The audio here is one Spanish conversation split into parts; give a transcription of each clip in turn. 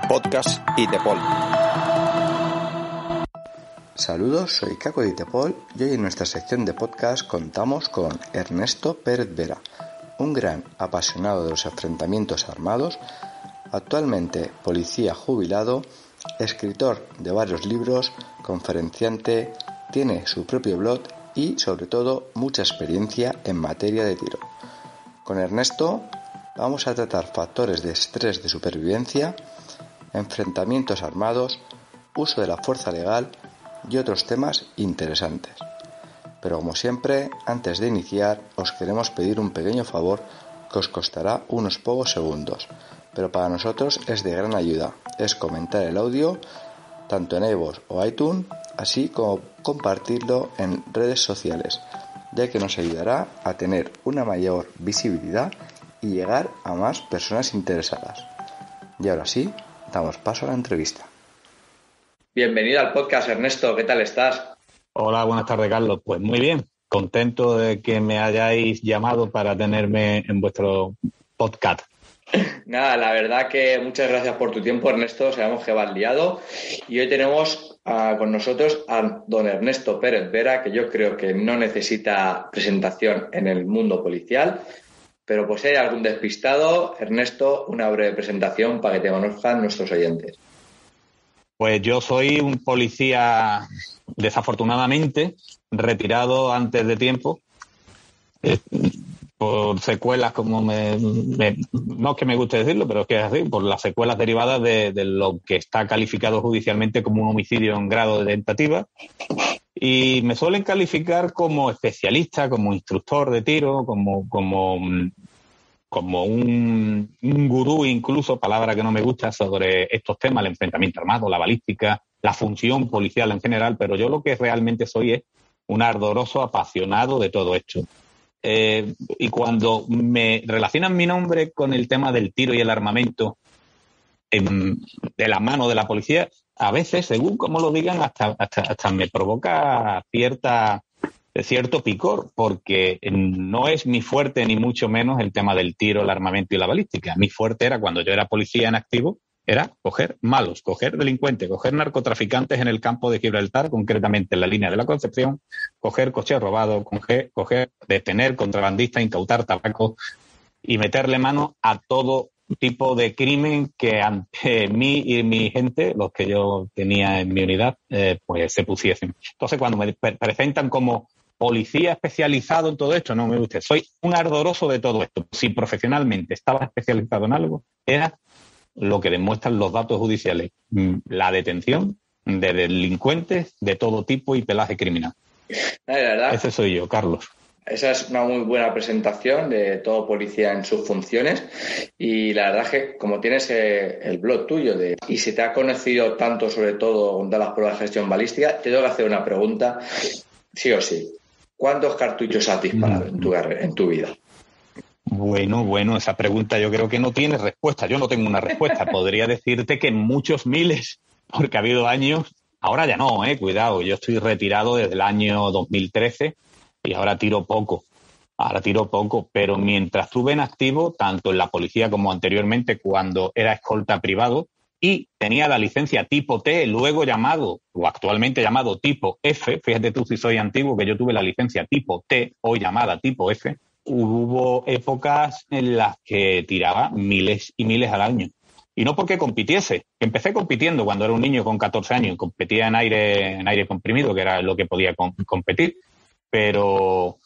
Podcast ITEPOL. Saludos, soy Caco de ITEPOL y hoy en nuestra sección de podcast contamos con Ernesto Pérez Vera, un gran apasionado de los enfrentamientos armados, actualmente policía jubilado, escritor de varios libros, conferenciante, tiene su propio blog y sobre todo mucha experiencia en materia de tiro. Con Ernesto vamos a tratar factores de estrés de supervivencia, enfrentamientos armados, uso de la fuerza legal y otros temas interesantes. Pero como siempre, antes de iniciar, os queremos pedir un pequeño favor que os costará unos pocos segundos, pero para nosotros es de gran ayuda. Es comentar el audio, tanto en iVoox o iTunes, así como compartirlo en redes sociales, ya que nos ayudará a tener una mayor visibilidad y llegar a más personas interesadas. Y ahora sí, damos paso a la entrevista. Bienvenido al podcast, Ernesto. ¿Qué tal estás? Hola, buenas tardes, Carlos. Pues muy bien, contento de que me hayáis llamado para tenerme en vuestro podcast. Nada, la verdad que muchas gracias por tu tiempo, Ernesto. Sabemos que vas liado. Y hoy tenemos con nosotros a don Ernesto Pérez Vera, que yo creo que no necesita presentación en el mundo policial. Pero pues si hay algún despistado, Ernesto, una breve presentación para que te conozcan nuestros oyentes. Pues yo soy un policía, desafortunadamente, retirado antes de tiempo, por secuelas, como no es que me guste decirlo, pero es que es así, por las secuelas derivadas de lo que está calificado judicialmente como un homicidio en grado de tentativa. Y me suelen calificar como especialista, como instructor de tiro, como un gurú, incluso, palabra que no me gusta, sobre estos temas, el enfrentamiento armado, la balística, la función policial en general, pero yo lo que realmente soy es un ardoroso apasionado de todo esto. Y cuando me relacionan mi nombre con el tema del tiro y el armamento de la mano de la policía, a veces, según como lo digan, hasta me provoca cierto picor, porque no es mi fuerte ni mucho menos el tema del tiro, el armamento y la balística. Mi fuerte era, cuando yo era policía en activo, era coger malos, coger delincuentes, coger narcotraficantes en el campo de Gibraltar, concretamente en la línea de la Concepción, coger coches robados, coger, detener contrabandistas, incautar tabaco y meterle mano a todo tipo de crimen que ante mí y mi gente, los que yo tenía en mi unidad, pues se pusiesen. Entonces, cuando me presentan como policía especializado en todo esto, no me gusta. Soy un ardoroso de todo esto. Si profesionalmente estaba especializado en algo, era lo que demuestran los datos judiciales. La detención de delincuentes de todo tipo y pelaje criminal. La verdad, ese soy yo, Carlos. Esa es una muy buena presentación de todo policía en sus funciones. Y la verdad es que como tienes el blog tuyo y se te ha conocido tanto, sobre todo de las pruebas de gestión balística, te tengo que hacer una pregunta, sí o sí. ¿Cuántos cartuchos has disparado en tu vida? Bueno, esa pregunta yo creo que no tiene respuesta. Yo no tengo una respuesta. Podría decirte que muchos miles, porque ha habido años. Ahora ya no, cuidado. Yo estoy retirado desde el año 2013 y ahora tiro poco. Pero mientras estuve en activo, tanto en la policía como anteriormente cuando era escolta privado, y tenía la licencia tipo T, luego llamado, o actualmente llamado tipo F, fíjate tú si soy antiguo, que yo tuve la licencia tipo T, hoy llamada tipo F, hubo épocas en las que tiraba miles y miles al año. Y no porque compitiese, empecé compitiendo cuando era un niño con 14 años, competía en aire comprimido, que era lo que podía competir, pero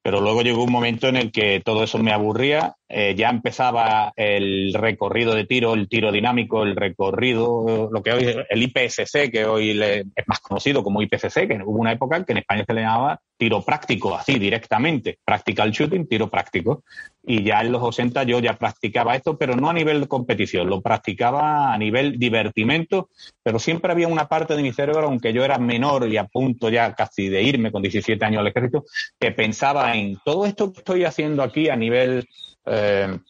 luego llegó un momento en el que todo eso me aburría, ya empezaba el recorrido de tiro, el tiro dinámico, el recorrido, lo que hoy el IPSC, que hoy es más conocido como IPCC, que hubo una época en que en España se le llamaba tiro práctico, así directamente, practical shooting, tiro práctico. Y ya en los 80 yo ya practicaba esto, pero no a nivel de competición, lo practicaba a nivel divertimento, pero siempre había una parte de mi cerebro, aunque yo era menor y a punto ya casi de irme con 17 años al ejército, que pensaba en todo esto que estoy haciendo aquí a nivel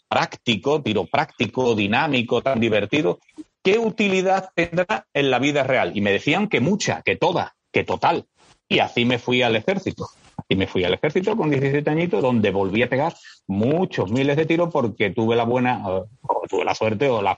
práctico, tiro práctico, dinámico, tan divertido, ¿qué utilidad tendrá en la vida real? Y me decían que mucha, que toda, que total. Y así me fui al ejército. Y me fui al ejército con 17 añitos, donde volví a pegar muchos miles de tiros porque tuve la buena, tuve la suerte o la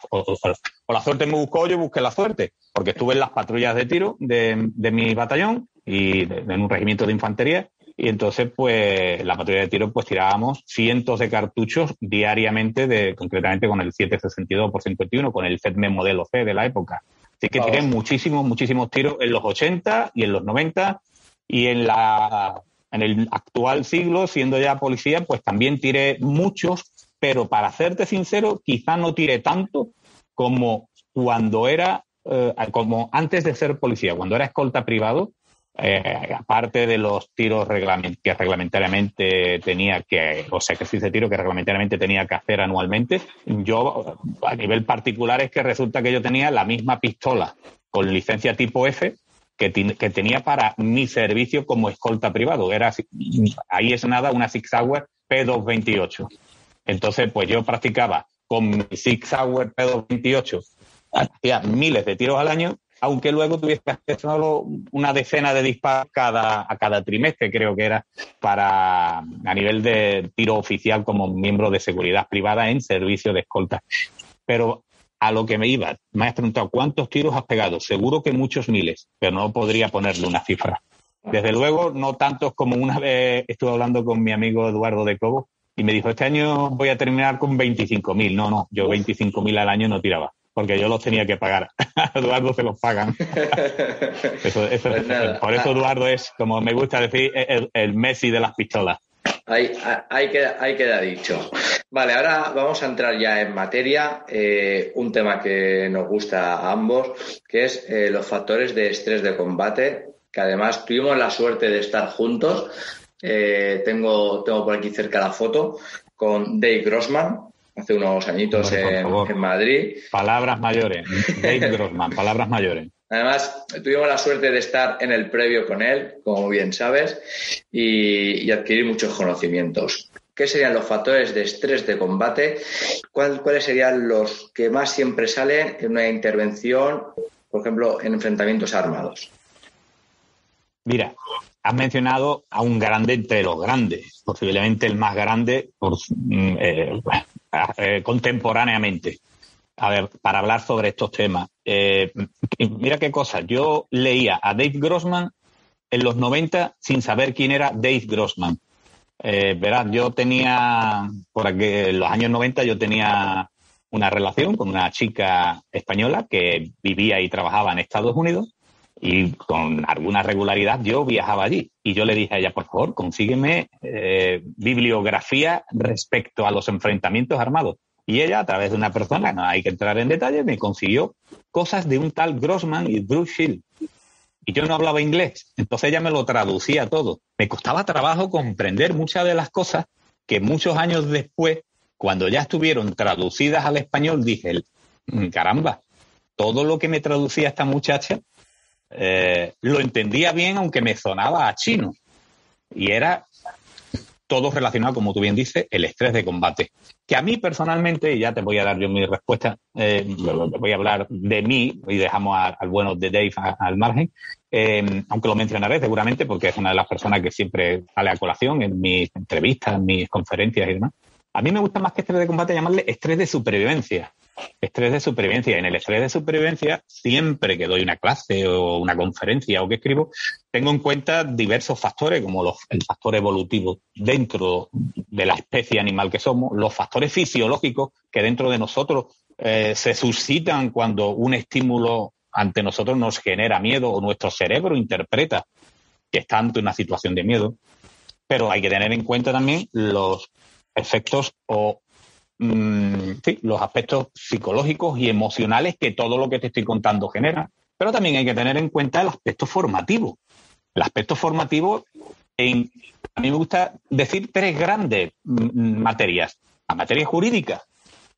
suerte me buscó, yo busqué la suerte, porque estuve en las patrullas de tiro de mi batallón y en un regimiento de infantería. Y entonces, pues, la patrulla de tiro, pues, tirábamos cientos de cartuchos diariamente, concretamente con el 7.62 por 51, con el FEDME modelo C de la época. Así que tiré muchísimos tiros en los 80 y en los 90, y en el actual siglo, siendo ya policía, pues también tiré muchos, pero para serte sincero, quizá no tiré tanto como como antes de ser policía, cuando era escolta privado. Aparte de los tiros que reglamentariamente tenía que, o sea, que sí de tiro que reglamentariamente tenía que hacer anualmente, yo a nivel particular es que resulta que yo tenía la misma pistola con licencia tipo F que tenía para mi servicio como escolta privado. Ahí es nada, una Sig Sauer P228. Entonces, pues yo practicaba con mi Sig Sauer P228, hacía miles de tiros al año, aunque luego tuviese que hacer solo una decena de disparos a cada trimestre, creo que era, a nivel de tiro oficial como miembro de seguridad privada en servicio de escolta. Pero a lo que me iba, me has preguntado ¿cuántos tiros has pegado? Seguro que muchos miles, pero no podría ponerle una cifra. Desde luego, no tantos como una vez estuve hablando con mi amigo Eduardo de Cobo y me dijo, este año voy a terminar con 25.000. No, yo 25.000 al año no tiraba, porque yo los tenía que pagar. A Eduardo se los pagan. Pues por eso Eduardo es, como me gusta decir, el Messi de las pistolas. Ahí queda dicho. Vale, ahora vamos a entrar ya en materia, un tema que nos gusta a ambos, que es los factores de estrés de combate, que además tuvimos la suerte de estar juntos. Tengo por aquí cerca la foto con Dave Grossman, hace unos añitos en Madrid. Palabras mayores, Dave Grossman, palabras mayores. Además, tuvimos la suerte de estar en el previo con él, como bien sabes, y adquirir muchos conocimientos. ¿Qué serían los factores de estrés de combate? ¿Cuáles serían los que más siempre salen en una intervención, por ejemplo, en enfrentamientos armados? Mira, has mencionado a un grande entre los grandes, posiblemente el más grande contemporáneamente. A ver, para hablar sobre estos temas. Mira qué cosa, yo leía a Dave Grossman en los 90 sin saber quién era Dave Grossman. Verás, yo tenía, en los años 90 yo tenía una relación con una chica española que vivía y trabajaba en Estados Unidos y con alguna regularidad yo viajaba allí. Y yo le dije a ella, por favor, consígueme bibliografía respecto a los enfrentamientos armados. Y ella, a través de una persona, no hay que entrar en detalle, me consiguió cosas de un tal Grossman y Bruce Shield. Y yo no hablaba inglés, entonces ella me lo traducía todo. Me costaba trabajo comprender muchas de las cosas que muchos años después, cuando ya estuvieron traducidas al español, dije, caramba, todo lo que me traducía esta muchacha lo entendía bien, aunque me sonaba a chino. Y era todo relacionado, como tú bien dices, el estrés de combate. Que a mí personalmente, y ya te voy a dar yo mi respuesta, voy a hablar de mí y dejamos al bueno de Dave al margen, aunque lo mencionaré seguramente porque es una de las personas que siempre sale a colación en mis entrevistas, en mis conferencias y demás. A mí me gusta más que estrés de combate llamarle estrés de supervivencia. Estrés de supervivencia. En el estrés de supervivencia, siempre que doy una clase o una conferencia o que escribo, tengo en cuenta diversos factores, como el factor evolutivo dentro de la especie animal que somos, los factores fisiológicos que dentro de nosotros se suscitan cuando un estímulo ante nosotros nos genera miedo o nuestro cerebro interpreta que está ante una situación de miedo. Pero hay que tener en cuenta también los efectos los aspectos psicológicos y emocionales que todo lo que te estoy contando genera. Pero también hay que tener en cuenta el aspecto formativo. El aspecto formativo, a mí me gusta decir tres grandes materias. La materia jurídica,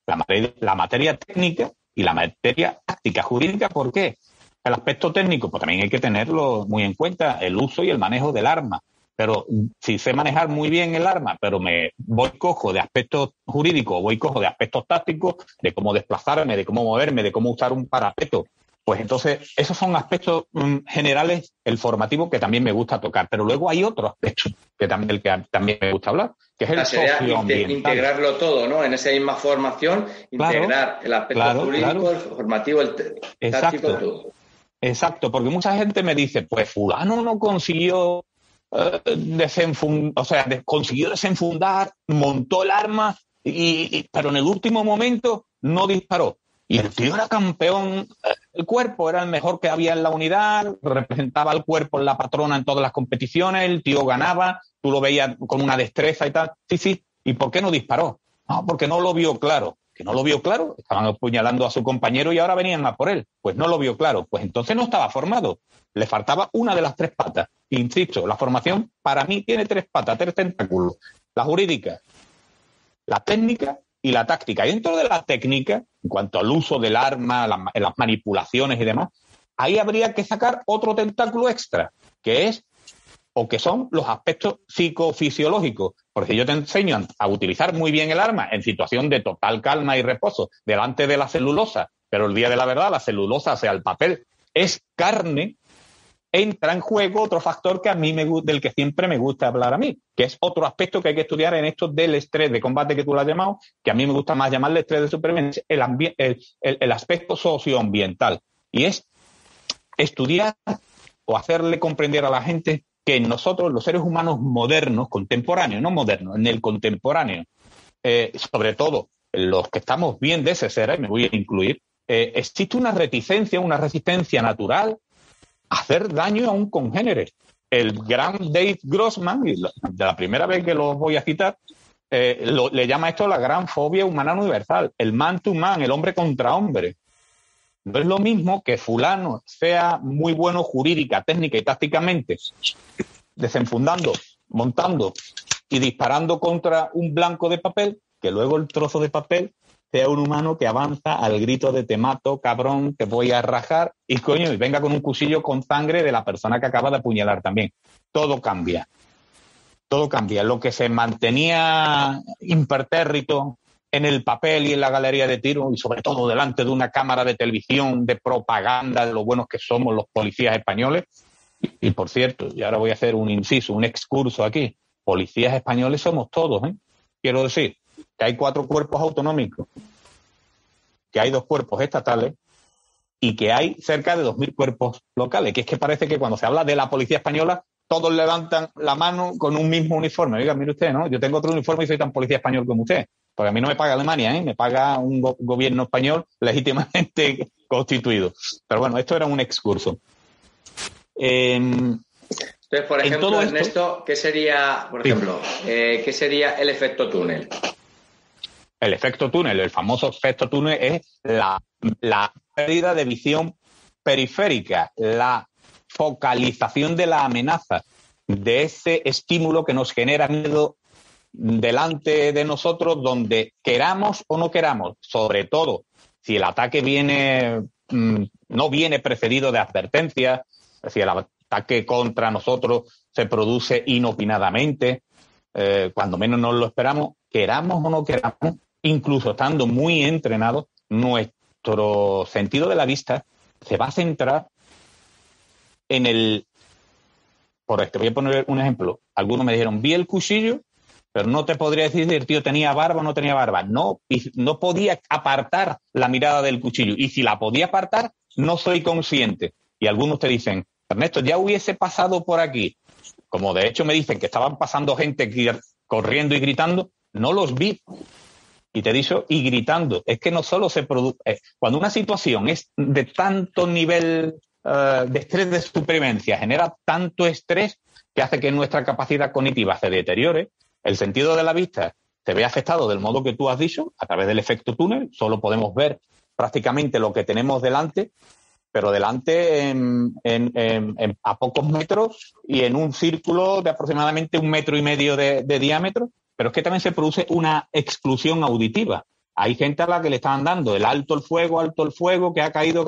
la materia técnica y la materia táctica. Jurídica, ¿por qué? El aspecto técnico, pues también hay que tenerlo muy en cuenta, el uso y el manejo del arma. Pero si sé manejar muy bien el arma, pero me voy cojo de aspectos jurídicos, voy cojo de aspectos tácticos, de cómo desplazarme, de cómo moverme, de cómo usar un parapeto Pues entonces, esos son aspectos generales, el formativo, que también me gusta tocar. Pero luego hay otro aspecto del que también me gusta hablar, que es el socioambiental. Integrarlo todo, ¿no? En esa misma formación, integrar el aspecto jurídico, el formativo, el táctico, todo. Exacto, porque mucha gente me dice, pues fulano no consiguió consiguió desenfundar, montó el arma, pero en el último momento no disparó. Y el tío era campeón, el cuerpo era el mejor que había en la unidad, representaba al cuerpo en la patrona en todas las competiciones, el tío ganaba, tú lo veías con una destreza y tal. Sí, ¿y por qué no disparó? No, porque no lo vio claro. ¿Que no lo vio claro? Estaban apuñalando a su compañero y ahora venían a por él. Pues no lo vio claro. Pues entonces no estaba formado. Le faltaba una de las 3 patas. Insisto, la formación para mí tiene 3 patas, 3 tentáculos. La jurídica, la técnica y la táctica. Y dentro de la técnica, en cuanto al uso del arma, las manipulaciones y demás, ahí habría que sacar otro tentáculo extra, que son los aspectos psicofisiológicos. Porque yo te enseño a utilizar muy bien el arma en situación de total calma y reposo delante de la celulosa, pero el día de la verdad la celulosa, o sea, el papel, es carne, entra en juego otro factor que a mí del que siempre me gusta hablar a mí, que es otro aspecto que hay que estudiar en esto del estrés de combate que tú lo has llamado, que a mí me gusta más llamarle estrés de supervivencia, el aspecto socioambiental. Y es estudiar o hacerle comprender a la gente que nosotros, los seres humanos modernos, contemporáneos, no modernos, en el contemporáneo, sobre todo los que estamos bien de ese ser, me voy a incluir, existe una reticencia, una resistencia natural a hacer daño a un congénere. El gran Dave Grossman, de la primera vez que lo voy a citar, le llama esto la gran fobia humana universal, el man to man, el hombre contra hombre. No es lo mismo que fulano sea muy bueno jurídica, técnica y tácticamente, desenfundando, montando y disparando contra un blanco de papel, que luego el trozo de papel sea un humano que avanza al grito de te mato, cabrón, te voy a rajar, y venga con un cuchillo con sangre de la persona que acaba de apuñalar también. Todo cambia. Todo cambia. Lo que se mantenía impertérrito en el papel y en la galería de tiro, y sobre todo delante de una cámara de televisión de propaganda de lo buenos que somos los policías españoles. Y por cierto, y ahora voy a hacer un inciso, un excurso aquí, policías españoles somos todos, ¿eh? Quiero decir que hay 4 cuerpos autonómicos, que hay 2 cuerpos estatales y que hay cerca de 2.000 cuerpos locales, que es que parece que cuando se habla de la policía española todos levantan la mano con un mismo uniforme. Oiga, mire usted, ¿no? Yo tengo otro uniforme y soy tan policía español como usted. Porque a mí no me paga Alemania, ¿eh? Me paga un gobierno español legítimamente constituido. Pero bueno, esto era un excurso. Entonces, por ejemplo, Ernesto, ¿qué sería, por ejemplo, qué sería el efecto túnel? El efecto túnel, el famoso efecto túnel, es la pérdida de visión periférica, la focalización de la amenaza, de ese estímulo que nos genera miedo delante de nosotros, donde queramos o no queramos, sobre todo si el ataque no viene precedido de advertencias, si el ataque contra nosotros se produce inopinadamente, cuando menos nos lo esperamos, queramos o no queramos, incluso estando muy entrenados, nuestro sentido de la vista se va a centrar en te voy a poner un ejemplo. Algunos me dijeron, vi el cuchillo, pero no te podría decir si el tío tenía barba o no tenía barba. No podía apartar la mirada del cuchillo. Y si la podía apartar, no soy consciente. Y algunos te dicen, Ernesto, ya hubiese pasado por aquí. Como de hecho me dicen que estaban pasando gente corriendo y gritando, no los vi. Y te digo, y gritando. Es que no solo se produce... cuando una situación es de tanto nivel de estrés de supervivencia, genera tanto estrés que hace que nuestra capacidad cognitiva se deteriore, el sentido de la vista se ve afectado del modo que tú has dicho, a través del efecto túnel. Solo podemos ver prácticamente lo que tenemos delante, pero delante a pocos metros y en un círculo de aproximadamente 1,5 metros de diámetro. Pero es que también se produce una exclusión auditiva. Hay gente a la que le estaban dando el alto el fuego, que ha caído,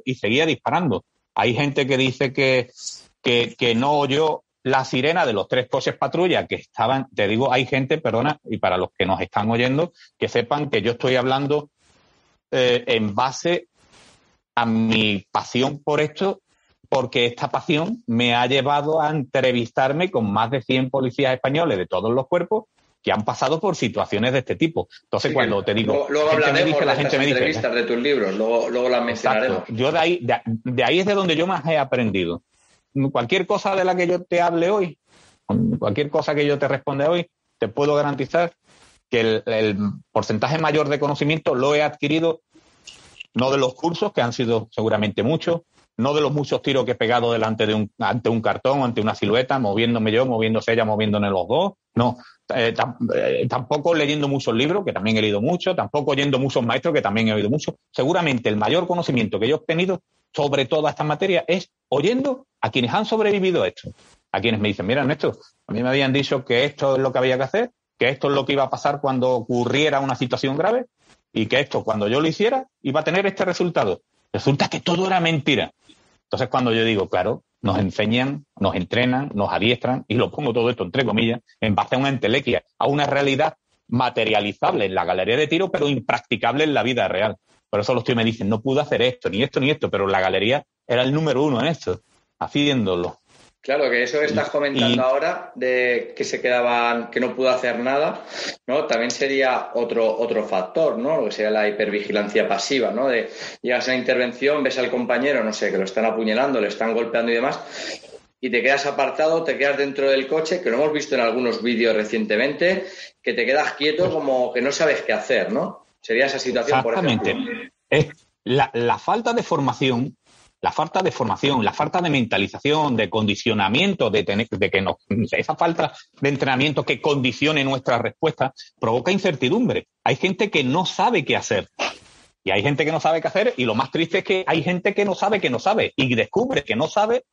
y seguía disparando. Hay gente que dice que no oyó la sirena de los 3 coches patrulla que estaban, te digo, hay gente, perdona, y para los que nos están oyendo, que sepan que yo estoy hablando en base a mi pasión por esto, porque esta pasión me ha llevado a entrevistarme con más de 100 policías españoles de todos los cuerpos que han pasado por situaciones de este tipo. Entonces, sí, cuando te digo... Luego hablaremos de estas entrevistas de tus libros, luego las mencionaremos. Exacto. Yo de ahí es de donde yo más he aprendido. Cualquier cosa de la que yo te hable hoy, cualquier cosa que yo te responda hoy, te puedo garantizar que el porcentaje mayor de conocimiento lo he adquirido no de los cursos, que han sido seguramente muchos, no de los muchos tiros que he pegado ante un cartón, ante una silueta, moviéndome yo, moviéndose ella, moviéndonos los dos, no. Tampoco leyendo muchos libros, que también he leído mucho, tampoco oyendo muchos maestros, que también he oído mucho. Seguramente el mayor conocimiento que yo he obtenido sobre toda esta materia es oyendo a quienes han sobrevivido a esto. A quienes me dicen, mira, Ernesto, a mí me habían dicho que esto es lo que había que hacer, que esto es lo que iba a pasar cuando ocurriera una situación grave y que esto, cuando yo lo hiciera, iba a tener este resultado. Resulta que todo era mentira. Entonces, cuando yo digo, claro, nos enseñan, nos entrenan, nos adiestran, y lo pongo todo esto entre comillas, en base a una entelequia, a una realidad materializable en la galería de tiro, pero impracticable en la vida real. Por eso los tíos me dicen, no pude hacer esto, ni esto, pero la galería era el número 1 en esto, haciéndolo. Claro, que eso que estás comentando ahora, de que se quedaban, que no pudo hacer nada, ¿no? También sería otro factor, ¿no? Lo que sería la hipervigilancia pasiva, ¿no? De llegas a una intervención, ves al compañero, no sé, que lo están apuñalando, le están golpeando y demás, y te quedas apartado, te quedas dentro del coche, que lo hemos visto en algunos vídeos recientemente, que te quedas quieto como que no sabes qué hacer, ¿no? Sería esa situación, por ejemplo. Exactamente. Es la falta de formación. La falta de mentalización, de condicionamiento, esa falta de entrenamiento que condicione nuestras respuestas, provoca incertidumbre. Hay gente que no sabe qué hacer. Y hay gente que no sabe qué hacer, y lo más triste es que hay gente que no sabe, y descubre que no sabe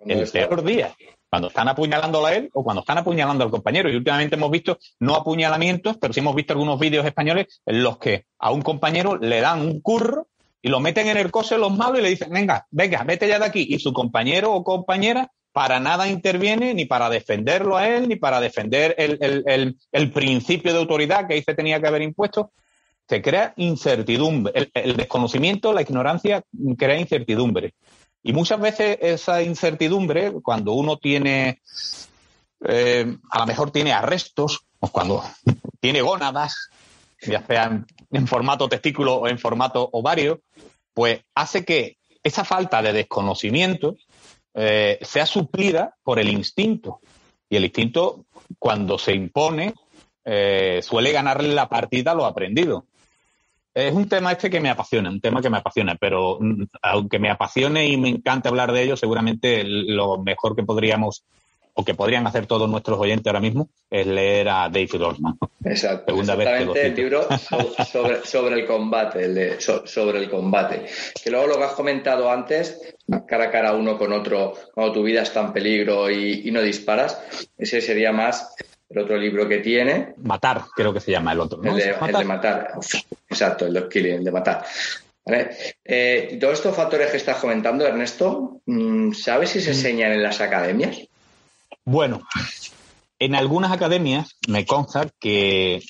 el peor día. Cuando están apuñalando a él o cuando están apuñalando al compañero. Y últimamente hemos visto, no apuñalamientos, pero sí hemos visto algunos vídeos españoles en los que a un compañero le dan un curro y lo meten en el coche los malos y le dicen, venga, vete ya de aquí. Y su compañero o compañera para nada interviene, ni para defenderlo a él, ni para defender el principio de autoridad que ahí se tenía que haber impuesto. Se crea incertidumbre. El desconocimiento, la ignorancia, crea incertidumbre. Y muchas veces esa incertidumbre, cuando uno tiene, a lo mejor tiene arrestos, o cuando tiene gónadas, ya sean en formato testículo o en formato ovario, pues hace que esa falta de desconocimiento sea suplida por el instinto. Y el instinto, cuando se impone, suele ganarle la partida a lo aprendido. Es un tema que me apasiona, pero aunque me apasione y me encanta hablar de ello, seguramente lo mejor que podríamos o que podrían hacer todos nuestros oyentes ahora mismo es leer a Dave Grossman. Exacto, exactamente, el libro sobre el combate, sobre el combate. Que luego lo que has comentado antes, cara a cara uno con otro, cuando tu vida está en peligro y no disparas, ese sería más el otro libro que tiene. Matar, creo que se llama el otro, ¿no? El de matar. Exacto, el de Killing, el de matar. ¿Vale? Todos estos factores que estás comentando, Ernesto, ¿sabes si se enseñan en las academias? Bueno, en algunas academias me consta que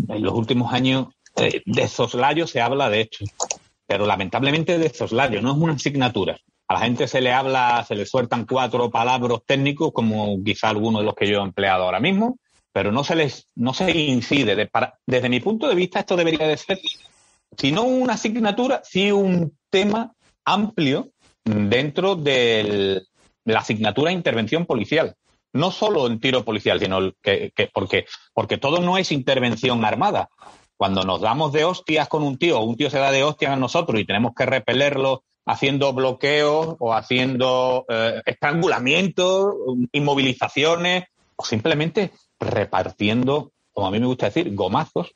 en los últimos años de soslayo se habla de esto, pero lamentablemente de soslayo, no es una asignatura. A la gente se le sueltan 4 palabras técnicos, como quizá algunos de los que yo he empleado ahora mismo, pero no se incide. Desde mi punto de vista, esto debería de ser, si no una asignatura, sí un tema amplio dentro de la asignatura de intervención policial. No solo en tiro policial, sino porque todo no es intervención armada. Cuando nos damos de hostias con un tío se da de hostias a nosotros y tenemos que repelerlo haciendo bloqueos o haciendo estrangulamientos, inmovilizaciones, o simplemente repartiendo, como a mí me gusta decir, gomazos,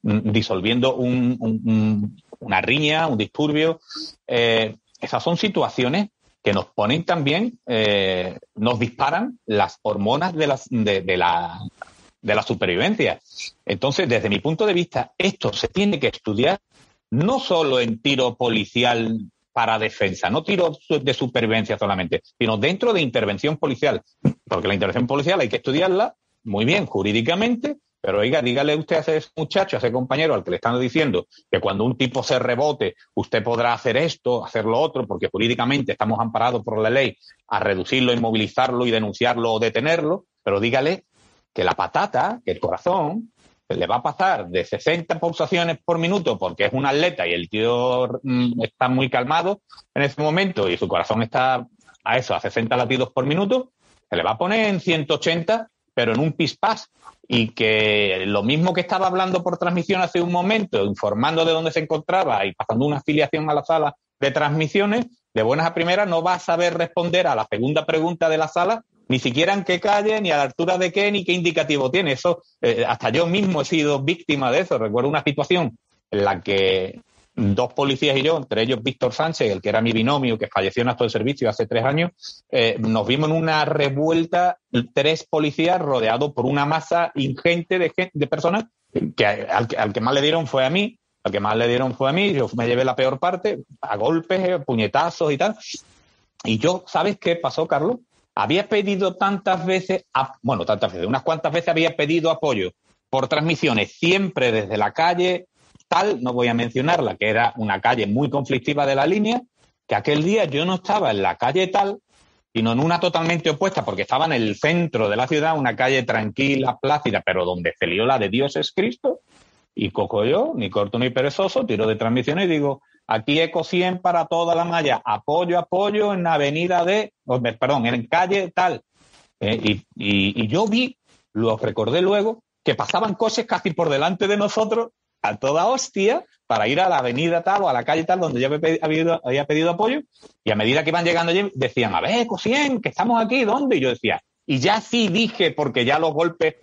disolviendo una riña, un disturbio. Esas son situaciones que nos ponen también, nos disparan las hormonas de la supervivencia. Entonces, desde mi punto de vista, esto se tiene que estudiar no solo en tiro policial para defensa, no tiro de supervivencia solamente, sino dentro de intervención policial, porque la intervención policial hay que estudiarla muy bien jurídicamente, Pero oiga, dígale usted a ese muchacho, a ese compañero al que le están diciendo que cuando un tipo se rebote, usted podrá hacer esto, hacer lo otro, porque jurídicamente estamos amparados por la ley a reducirlo, inmovilizarlo y denunciarlo o detenerlo, pero dígale que la patata, que el corazón, le va a pasar de 60 pulsaciones por minuto porque es un atleta y el tío está muy calmado en ese momento y su corazón está a 60 latidos por minuto, se le va a poner en 180, pero en un pispás. Y que lo mismo que estaba hablando por transmisión hace un momento, informando de dónde se encontraba y pasando una afiliación a la sala de transmisiones, de buenas a primeras no va a saber responder a la segunda pregunta de la sala, ni siquiera en qué calle, ni a la altura de qué, ni qué indicativo tiene. Eso, hasta yo mismo he sido víctima de eso. Recuerdo una situación en la que 2 policías y yo, entre ellos Víctor Sánchez, el que era mi binomio, que falleció en acto de servicio hace 3 años, nos vimos en una revuelta, 3 policías rodeados por una masa ingente de personas, que al que más le dieron fue a mí. Yo me llevé la peor parte, a golpes, puñetazos y tal. Y yo, ¿sabes qué pasó, Carlos? Había pedido tantas veces, unas cuantas veces había pedido apoyo por transmisiones, siempre desde la calle tal, no voy a mencionarla, que era una calle muy conflictiva de la línea, que aquel día yo no estaba en la calle tal, sino en una totalmente opuesta, porque estaba en el centro de la ciudad, una calle tranquila, plácida, pero donde se lió la de Dios es Cristo, y cojo yo, ni corto ni perezoso, tiro de transmisiones y digo, aquí Eco 100 para toda la malla, apoyo en en calle tal. Y yo lo recordé luego, que pasaban coches casi por delante de nosotros, a toda hostia, para ir a la avenida tal o a la calle tal donde yo había pedido apoyo, y a medida que iban llegando allí decían, a ver, Eco 100, que estamos aquí, ¿dónde? Y yo decía, y ya sí dije, porque ya los golpes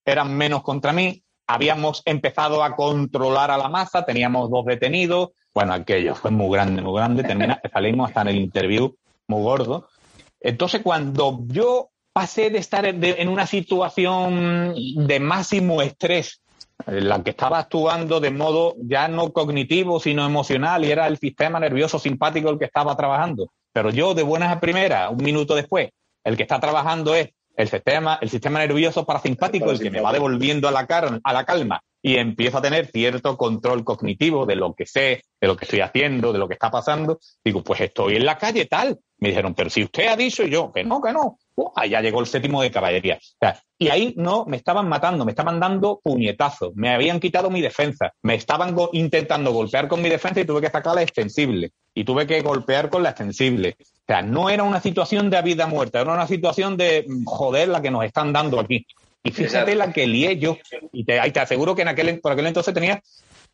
eran menos contra mí, habíamos empezado a controlar a la masa, teníamos 2 detenidos, bueno, aquello fue muy grande, salimos hasta en el interview muy gordo. Entonces, cuando yo pasé de estar en una situación de máximo estrés, en la que estaba actuando de modo ya no cognitivo, sino emocional, y era el sistema nervioso simpático el que estaba trabajando. Pero yo, de buenas a primeras, un minuto después, el que está trabajando es el sistema nervioso parasimpático, el que me va devolviendo a la calma, y empiezo a tener cierto control cognitivo de lo que sé, de lo que estoy haciendo, de lo que está pasando. Digo, pues estoy en la calle tal. Me dijeron, pero si usted ha dicho, y yo, que no. Allá llegó el 7º de caballería. O sea, y ahí no me estaban matando, me estaban dando puñetazos, me habían quitado mi defensa, me estaban intentando golpear con mi defensa y tuve que sacar la extensible. Y tuve que golpear con la extensible. O sea, no era una situación de vida o muerte, era una situación de joder la que nos están dando aquí. Y fíjate la que lié yo. Y te aseguro que por aquel entonces tenía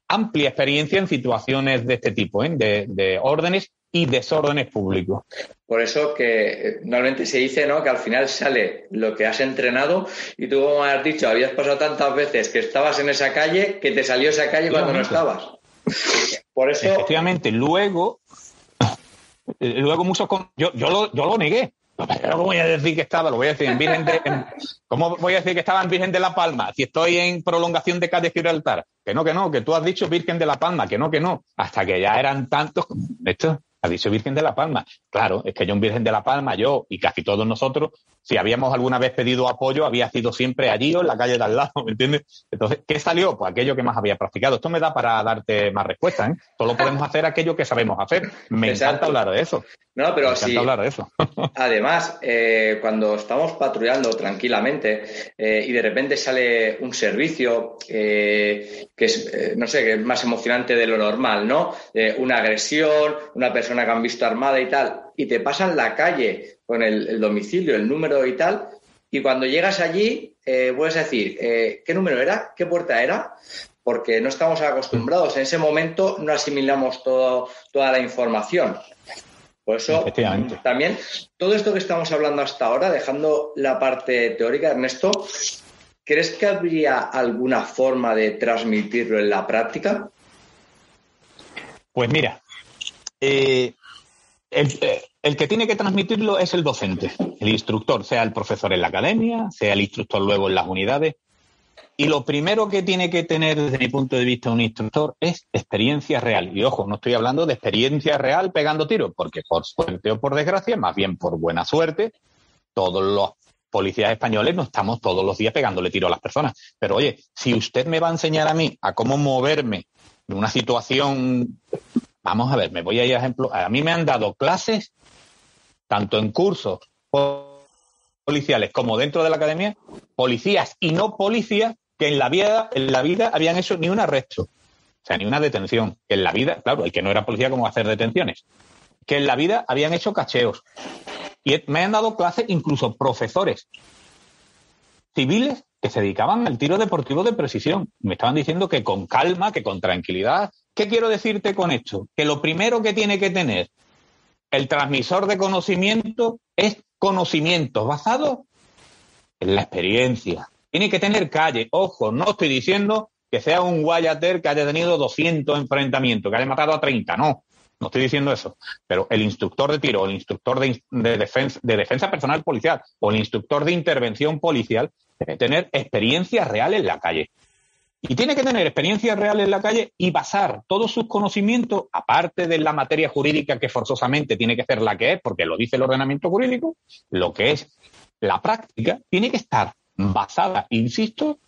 amplia experiencia en situaciones de este tipo, de órdenes y desórdenes públicos. Por eso que normalmente se dice, ¿no?, que al final sale lo que has entrenado, y tú, como has dicho, habías pasado tantas veces que estabas en esa calle que te salió esa calle cuando no estabas. Por eso... Efectivamente, luego muchos... Yo lo negué. ¿Cómo voy a decir que estaba? Lo voy a decir ¿Cómo voy a decir que estaba en Virgen de la Palma si estoy en prolongación de calle Gibraltar? Que no, que tú has dicho Virgen de la Palma, que no. Hasta que ya eran tantos... Esto ha dicho Virgen de la Palma. Claro, es que yo en Virgen de la Palma, yo y casi todos nosotros, si habíamos alguna vez pedido apoyo, había sido siempre allí o en la calle de al lado, ¿me entiendes? Entonces, ¿qué salió? Pues aquello que más había practicado. Esto me da para darte más respuestas, ¿eh? Solo podemos hacer aquello que sabemos hacer. Me encanta hablar de eso. No, pero sí. Hablar de eso. Además, cuando estamos patrullando tranquilamente y de repente sale un servicio que es, no sé, que es más emocionante de lo normal, ¿no? Una agresión, una persona que han visto armada y tal, y te pasan la calle con el domicilio, el número y tal, y cuando llegas allí puedes decir, ¿qué número era? ¿Qué puerta era? Porque no estamos acostumbrados. En ese momento no asimilamos toda la información. Por eso, también, todo esto que estamos hablando hasta ahora, dejando la parte teórica, Ernesto, ¿crees que habría alguna forma de transmitirlo en la práctica? Pues mira, el que tiene que transmitirlo es el docente, el instructor, sea el profesor en la academia, sea el instructor luego en las unidades. Y lo primero que tiene que tener, desde mi punto de vista, un instructor es experiencia real. Y ojo, no estoy hablando de experiencia real pegando tiros, porque por suerte o por desgracia, más bien por buena suerte, todos los policías españoles no estamos todos los días pegándole tiro a las personas. Pero oye, si usted me va a enseñar a mí a cómo moverme en una situación, vamos a ver, me voy a ir a ejemplo, a mí me han dado clases, tanto en cursos policiales como dentro de la academia, policías y no policías que en la vida habían hecho ni un arresto, o sea, ni una detención. Que en la vida, claro, el que no era policía, ¿cómo va a hacer detenciones? Que en la vida habían hecho cacheos. Y me han dado clases incluso profesores civiles que se dedicaban al tiro deportivo de precisión. Me estaban diciendo que con calma, que con tranquilidad. ¿Qué quiero decirte con esto? Que lo primero que tiene que tener el transmisor de conocimiento es conocimientos basados en la experiencia. Tiene que tener calle. Ojo, no estoy diciendo que sea un guayater que haya tenido 200 enfrentamientos, que haya matado a 30, no estoy diciendo eso. Pero el instructor de tiro, el instructor de defensa personal policial o el instructor de intervención policial debe tener experiencia real en la calle. Y tiene que tener experiencia real en la calle y basar todos sus conocimientos, aparte de la materia jurídica que forzosamente tiene que ser la que es, porque lo dice el ordenamiento jurídico, lo que es la práctica tiene que estar basada, insisto,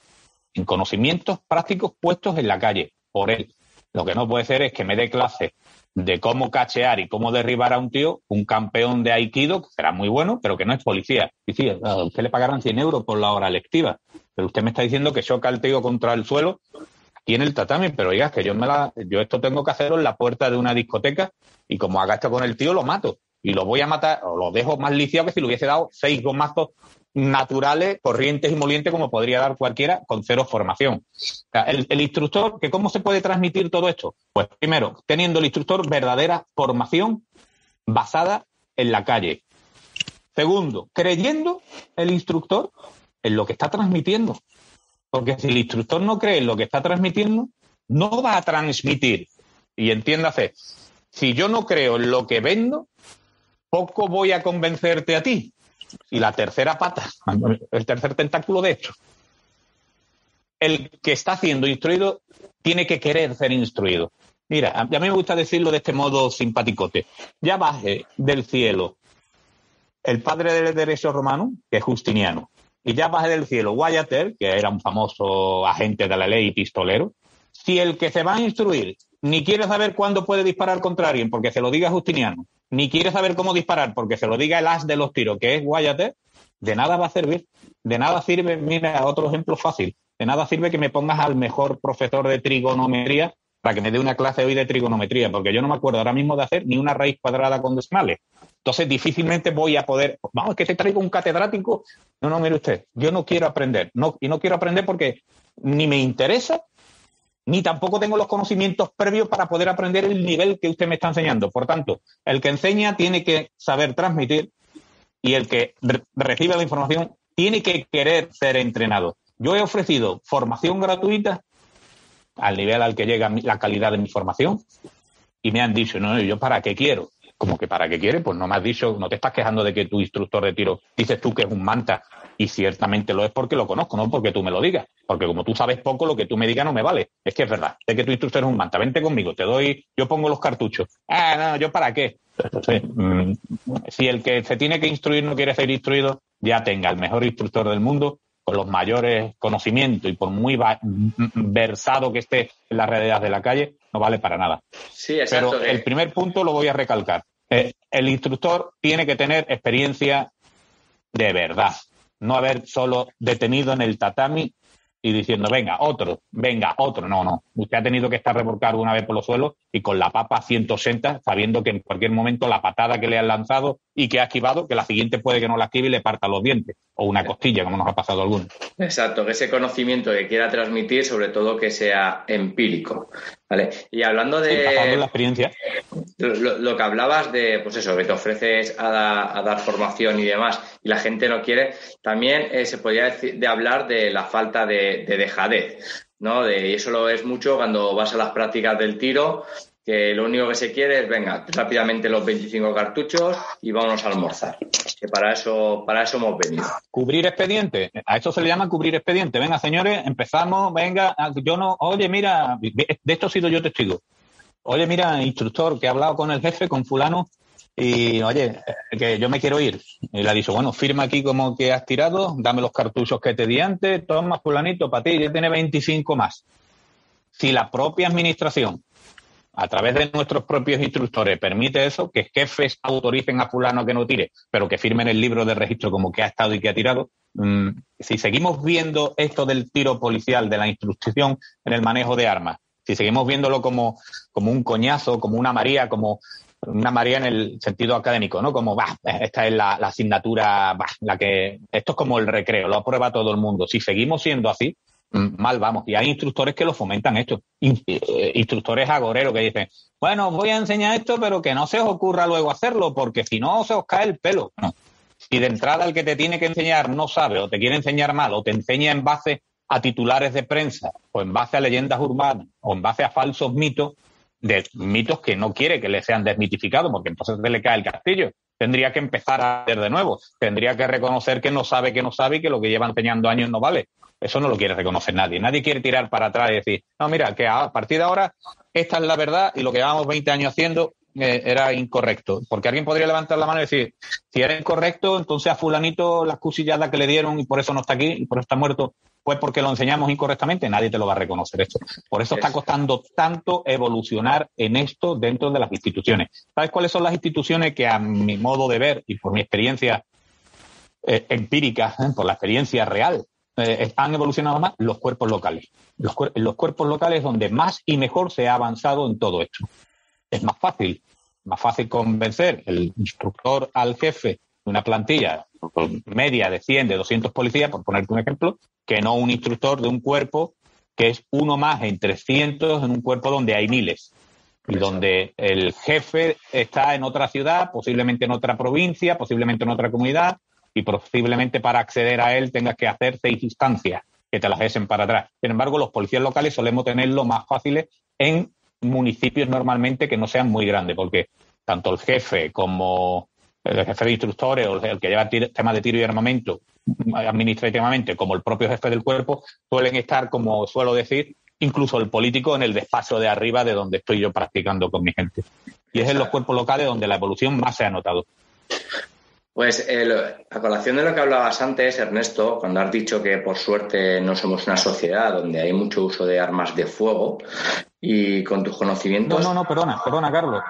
en conocimientos prácticos puestos en la calle por él. Lo que no puede ser es que me dé clase de cómo cachear y cómo derribar a un tío, un campeón de Aikido, que será muy bueno, pero que no es policía. Y sí, a usted le pagarán 100 euros por la hora lectiva, pero usted me está diciendo que choca al tío contra el suelo aquí en el tatami, pero oiga, es que yo esto tengo que hacerlo en la puerta de una discoteca y como haga esto con el tío, lo mato. Y lo voy a matar, o lo dejo más lisiado que si le hubiese dado 6 gomazos naturales, corrientes y molientes, como podría dar cualquiera con 0 formación. O sea, el instructor, ¿que cómo se puede transmitir todo esto? Pues primero, teniendo el instructor verdadera formación basada en la calle. Segundo, creyendo el instructor en lo que está transmitiendo. Porque si el instructor no cree en lo que está transmitiendo, no va a transmitir. Y entiéndase, si yo no creo en lo que vendo, poco voy a convencerte a ti. Y la tercera pata, el tercer tentáculo de esto. El que está siendo instruido tiene que querer ser instruido. Mira, a mí me gusta decirlo de este modo simpaticote. Ya baje del cielo el padre del derecho romano, que es Justiniano, y ya baje del cielo Guayater, que era un famoso agente de la ley y pistolero. Si el que se va a instruir ni quiere saber cuándo puede disparar contra alguien porque se lo diga Justiniano, ni quiere saber cómo disparar porque se lo diga el as de los tiros, que es Guayater, de nada va a servir. De nada sirve, mira, otro ejemplo fácil, de nada sirve que me pongas al mejor profesor de trigonometría para que me dé una clase hoy de trigonometría, porque yo no me acuerdo ahora mismo de hacer ni una raíz cuadrada con decimales. Entonces difícilmente voy a poder, vamos, que te traigo un catedrático. No, mire usted, yo no quiero aprender, y no quiero aprender porque ni me interesa, ni tampoco tengo los conocimientos previos para poder aprender el nivel que usted me está enseñando. Por tanto, el que enseña tiene que saber transmitir y el que recibe la información tiene que querer ser entrenado. Yo he ofrecido formación gratuita al nivel al que llega la calidad de mi formación y me han dicho, no, ¿yo para qué quiero? ¿Cómo que para qué quiere? Pues no me has dicho, no te estás quejando de que tu instructor de tiro dices tú que es un manta, y ciertamente lo es porque lo conozco, no porque tú me lo digas, porque como tú sabes poco, lo que tú me digas no me vale. Es que es verdad, sé que tu instructor es un manta, vente conmigo, yo pongo los cartuchos. No, ¿yo para qué? Entonces, si el que se tiene que instruir no quiere ser instruido, ya tenga el mejor instructor del mundo, con los mayores conocimientos y por muy versado que esté en las realidades de la calle, no vale para nada. Sí, exacto. Pero el primer punto lo voy a recalcar. El instructor tiene que tener experiencia de verdad, no haber solo detenido en el tatami y diciendo, venga, otro. No. Usted ha tenido que estar remolcado una vez por los suelos y con la papa 160, sabiendo que en cualquier momento la patada que le han lanzado y que ha esquivado, que la siguiente puede que no la esquive y le parta los dientes, o una costilla, como nos ha pasado a algunos. Exacto, que ese conocimiento que quiera transmitir, sobre todo que sea empírico. ¿Vale? Y hablando de... Basado en la experiencia. Lo que hablabas de, pues eso, que te ofreces a dar formación y demás, y la gente no quiere, también se podría hablar de la falta de dejadez, ¿no? Y eso lo ves mucho cuando vas a las prácticas del tiro, que lo único que se quiere es, venga, rápidamente los 25 cartuchos y vámonos a almorzar. Que para eso hemos venido. Cubrir expediente. A esto se le llama cubrir expediente. Venga, señores, empezamos, venga, oye, mira, de esto he sido yo testigo. Oye, mira, instructor, que he hablado con el jefe, con fulano, Y, oye, que yo me quiero ir. Y le ha dicho, bueno, firma aquí como que has tirado, dame los cartuchos que te di antes, toma fulanito para ti, ya tiene 25 más. Si la propia administración, a través de nuestros propios instructores, permite eso, que jefes autoricen a fulano que no tire, pero que firmen el libro de registro como que ha estado y que ha tirado, si seguimos viendo esto del tiro policial, de la instrucción en el manejo de armas, si seguimos viéndolo como un coñazo, como una María en el sentido académico, ¿no? Como, esta es la asignatura, la que... Esto es como el recreo, lo aprueba todo el mundo. Si seguimos siendo así, mal vamos. Y hay instructores que lo fomentan esto. Instructores agoreros que dicen, bueno, os voy a enseñar esto, pero que no se os ocurra luego hacerlo, porque si no se os cae el pelo. No. Si de entrada el que te tiene que enseñar no sabe, o te quiere enseñar mal, o te enseña en base a titulares de prensa, o en base a leyendas urbanas, o en base a falsos mitos, de mitos que no quiere que le sean desmitificados, porque entonces se le cae el castillo. Tendría que empezar a hacer de nuevo. Tendría que reconocer que no sabe y que lo que lleva enseñando años no vale. Eso no lo quiere reconocer nadie. Nadie quiere tirar para atrás y decir, no, mira, que a partir de ahora esta es la verdad y lo que llevamos 20 años haciendo era incorrecto. Porque alguien podría levantar la mano y decir, si era incorrecto, entonces a fulanito las cusilladas que le dieron y por eso no está aquí y por eso está muerto, pues porque lo enseñamos incorrectamente, nadie te lo va a reconocer esto. Por eso está costando tanto evolucionar en esto dentro de las instituciones. ¿Sabes cuáles son las instituciones que, a mi modo de ver y por mi experiencia empírica, por la experiencia real, han evolucionado más? Los cuerpos locales. Los cuerpos locales donde más y mejor se ha avanzado en todo esto. Es más fácil convencer el instructor al jefe de una plantilla media de 100, de 200 policías, por ponerte un ejemplo, que no un instructor de un cuerpo que es uno más en 300 en un cuerpo donde hay miles y donde el jefe está en otra ciudad, posiblemente en otra provincia, posiblemente en otra comunidad y posiblemente para acceder a él tengas que hacer 6 instancias que te las echen para atrás. Sin embargo, los policías locales solemos tenerlo más fáciles en municipios normalmente que no sean muy grandes, porque tanto el jefe como el jefe de instructores o el que lleva temas de tiro y armamento administrativamente, como el propio jefe del cuerpo, suelen estar, como suelo decir, incluso el político en el despacho de arriba de donde estoy yo practicando con mi gente. Y es en los cuerpos locales donde la evolución más se ha notado. Pues a colación de lo que hablabas antes, Ernesto, cuando has dicho que por suerte no somos una sociedad donde hay mucho uso de armas de fuego, y con tus conocimientos... No, perdona, Carlos,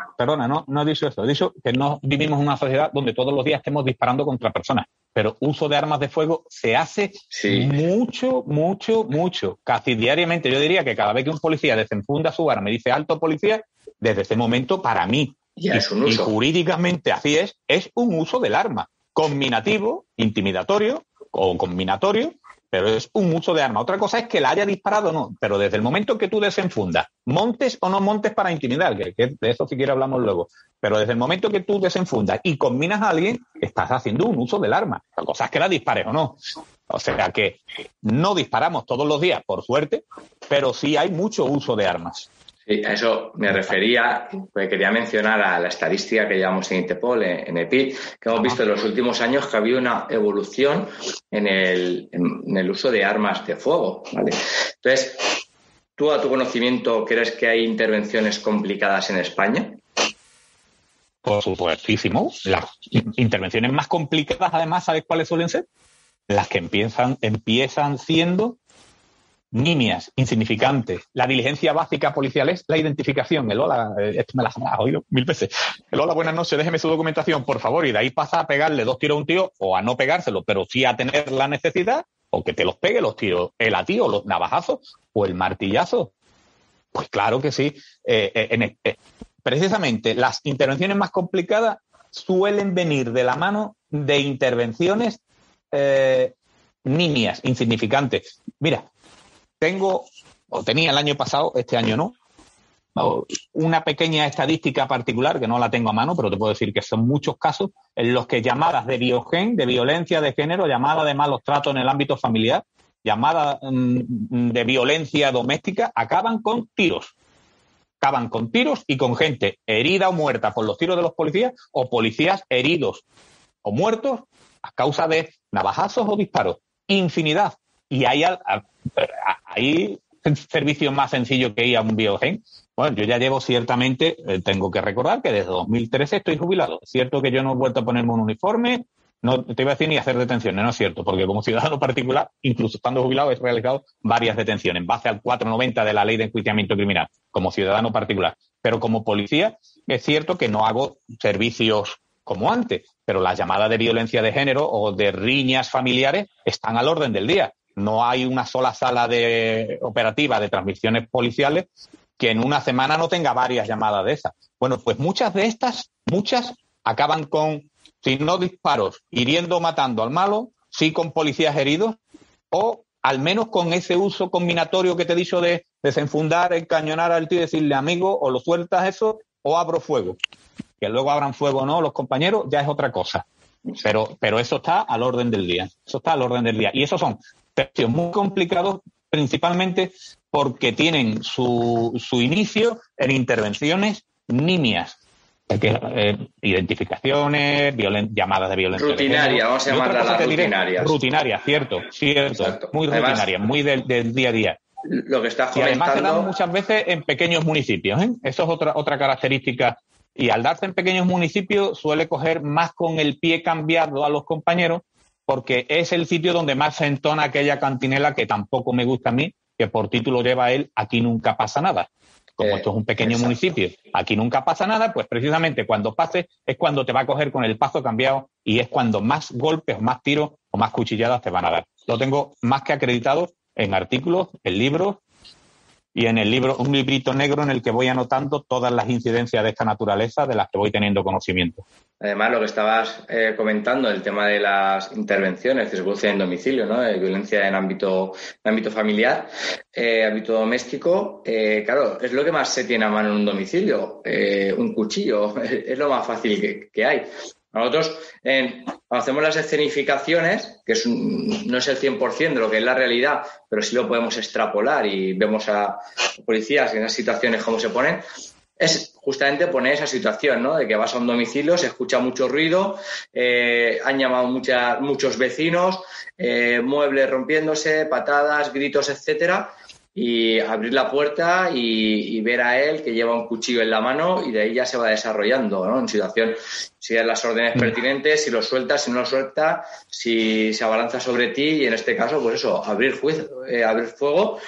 no he dicho eso. He dicho que no vivimos en una sociedad donde todos los días estemos disparando contra personas, pero uso de armas de fuego se hace mucho, casi diariamente. Yo diría que cada vez que un policía desenfunda su arma y dice alto policía, desde ese momento para mí, ya es un uso. Y jurídicamente así es un uso del arma, combinativo, intimidatorio o combinatorio, pero es un uso de arma. Otra cosa es que la haya disparado o no, pero desde el momento que tú desenfundas, montes o no montes para intimidar, que de eso si quieres hablamos luego, pero desde el momento que tú desenfundas y combinas a alguien, estás haciendo un uso del arma. La cosa es que la dispares o no. O sea que no disparamos todos los días, por suerte, pero sí hay mucho uso de armas. Sí, a eso me refería, porque quería mencionar a la estadística que llevamos en Interpol, en EPI, que hemos visto en los últimos años que ha habido una evolución en el uso de armas de fuego, ¿vale? Entonces, ¿tú a tu conocimiento crees que hay intervenciones complicadas en España? Por supuestísimo. Las intervenciones más complicadas, además, ¿sabes cuáles suelen ser? Las que empiezan siendo nimias, insignificantes. La diligencia básica policial es la identificación. El hola, esto me la has oído 1000 veces. El hola, buenas noches, déjeme su documentación, por favor. Y de ahí pasa a pegarle 2 tiros a un tío o a no pegárselo, pero sí a tener la necesidad o que te los pegue los tiros, el a ti o los navajazos o el martillazo. Pues claro que sí. Precisamente las intervenciones más complicadas suelen venir de la mano de intervenciones nimias, insignificantes. Mira, tenía el año pasado, este año no, una pequeña estadística particular que no la tengo a mano, pero te puedo decir que son muchos casos en los que llamadas de biogen, de violencia de género, llamadas de malos tratos en el ámbito familiar, llamadas de violencia doméstica, acaban con tiros y con gente herida o muerta por los tiros de los policías o policías heridos o muertos a causa de navajazos o disparos. Infinidad. Y hay servicio más sencillo que ir a un biogen. Bueno, yo ya llevo ciertamente, tengo que recordar que desde 2013 estoy jubilado. Es cierto que yo no he vuelto a ponerme un uniforme, no te iba a decir ni hacer detenciones, no es cierto, porque como ciudadano particular, incluso estando jubilado, he realizado varias detenciones en base al 490 de la Ley de Enjuiciamiento Criminal, como ciudadano particular. Pero como policía, es cierto que no hago servicios como antes, pero las llamadas de violencia de género o de riñas familiares están al orden del día. No hay una sola sala operativa de transmisiones policiales que en una semana no tenga varias llamadas de esas. Bueno, pues muchas acaban con, si no disparos, hiriendo o matando al malo, sí con policías heridos, o al menos con ese uso combinatorio que te he dicho de desenfundar, encañonar al tío y decirle, amigo, o lo sueltas eso o abro fuego. Que luego abran fuego o no los compañeros ya es otra cosa. Pero eso está al orden del día. Y esos son precios muy complicados, principalmente porque tienen su inicio en intervenciones nimias. Identificaciones, llamadas de violencia. Rutinaria, vamos a llamarla rutinarias. Rutinaria, cierto. Exacto. Muy además, rutinaria, muy del día a día. Lo que estás comentando. Y además se dan muchas veces en pequeños municipios, ¿eh? Eso es otra característica. Y al darse en pequeños municipios suele coger más con el pie cambiado a los compañeros, porque es el sitio donde más se entona aquella cantinela que tampoco me gusta a mí, que por título lleva él, aquí nunca pasa nada. Como esto es un pequeño municipio, aquí nunca pasa nada, pues precisamente cuando pase es cuando te va a coger con el paso cambiado y es cuando más golpes, más tiros o más cuchilladas te van a dar. Lo tengo más que acreditado en artículos, en libros y en el libro, un librito negro en el que voy anotando todas las incidencias de esta naturaleza de las que voy teniendo conocimiento. Además, lo que estabas comentando, el tema de las intervenciones que se producen en domicilio, ¿no? De violencia en ámbito familiar, ámbito doméstico, claro, es lo que más se tiene a mano en un domicilio, un cuchillo, es lo más fácil que hay. Nosotros hacemos las escenificaciones, que no es el 100% de lo que es la realidad, pero sí lo podemos extrapolar y vemos a policías en esas situaciones cómo se ponen. Es justamente poner esa situación, ¿no? De que vas a un domicilio, se escucha mucho ruido, han llamado muchos vecinos, muebles rompiéndose, patadas, gritos, etcétera. Y abrir la puerta y ver a él que lleva un cuchillo en la mano y de ahí ya se va desarrollando, ¿no? En situación, si das las órdenes pertinentes, si lo sueltas, si no lo sueltas, si se abalanza sobre ti y en este caso, pues eso, abrir fuego.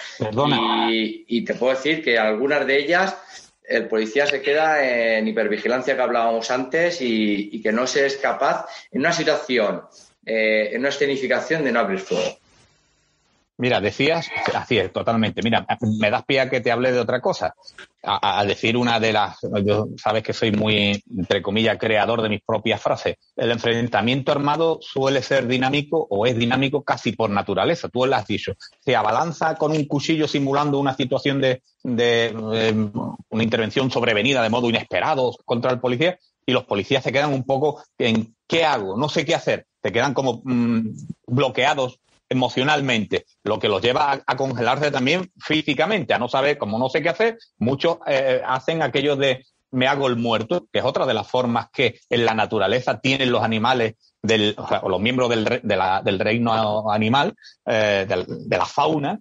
Y te puedo decir que algunas de ellas el policía se queda en hipervigilancia que hablábamos antes y que no se es capaz en una situación, en una escenificación de no abrir fuego. Mira, decías, así es, totalmente. Mira, me das pie a que te hable de otra cosa. A decir una de las, sabes que soy muy, entre comillas, creador de mis propias frases. El enfrentamiento armado suele ser dinámico o es dinámico casi por naturaleza. Tú lo has dicho. Se abalanza con un cuchillo simulando una situación de una intervención sobrevenida de modo inesperado contra el policía y los policías se quedan un poco en ¿qué hago? No sé qué hacer. Te quedan como bloqueados emocionalmente, lo que los lleva a congelarse también físicamente, a no saber, como no sé qué hacer, muchos hacen aquello de me hago el muerto, que es otra de las formas que en la naturaleza tienen los animales, o los miembros del reino animal, de la fauna.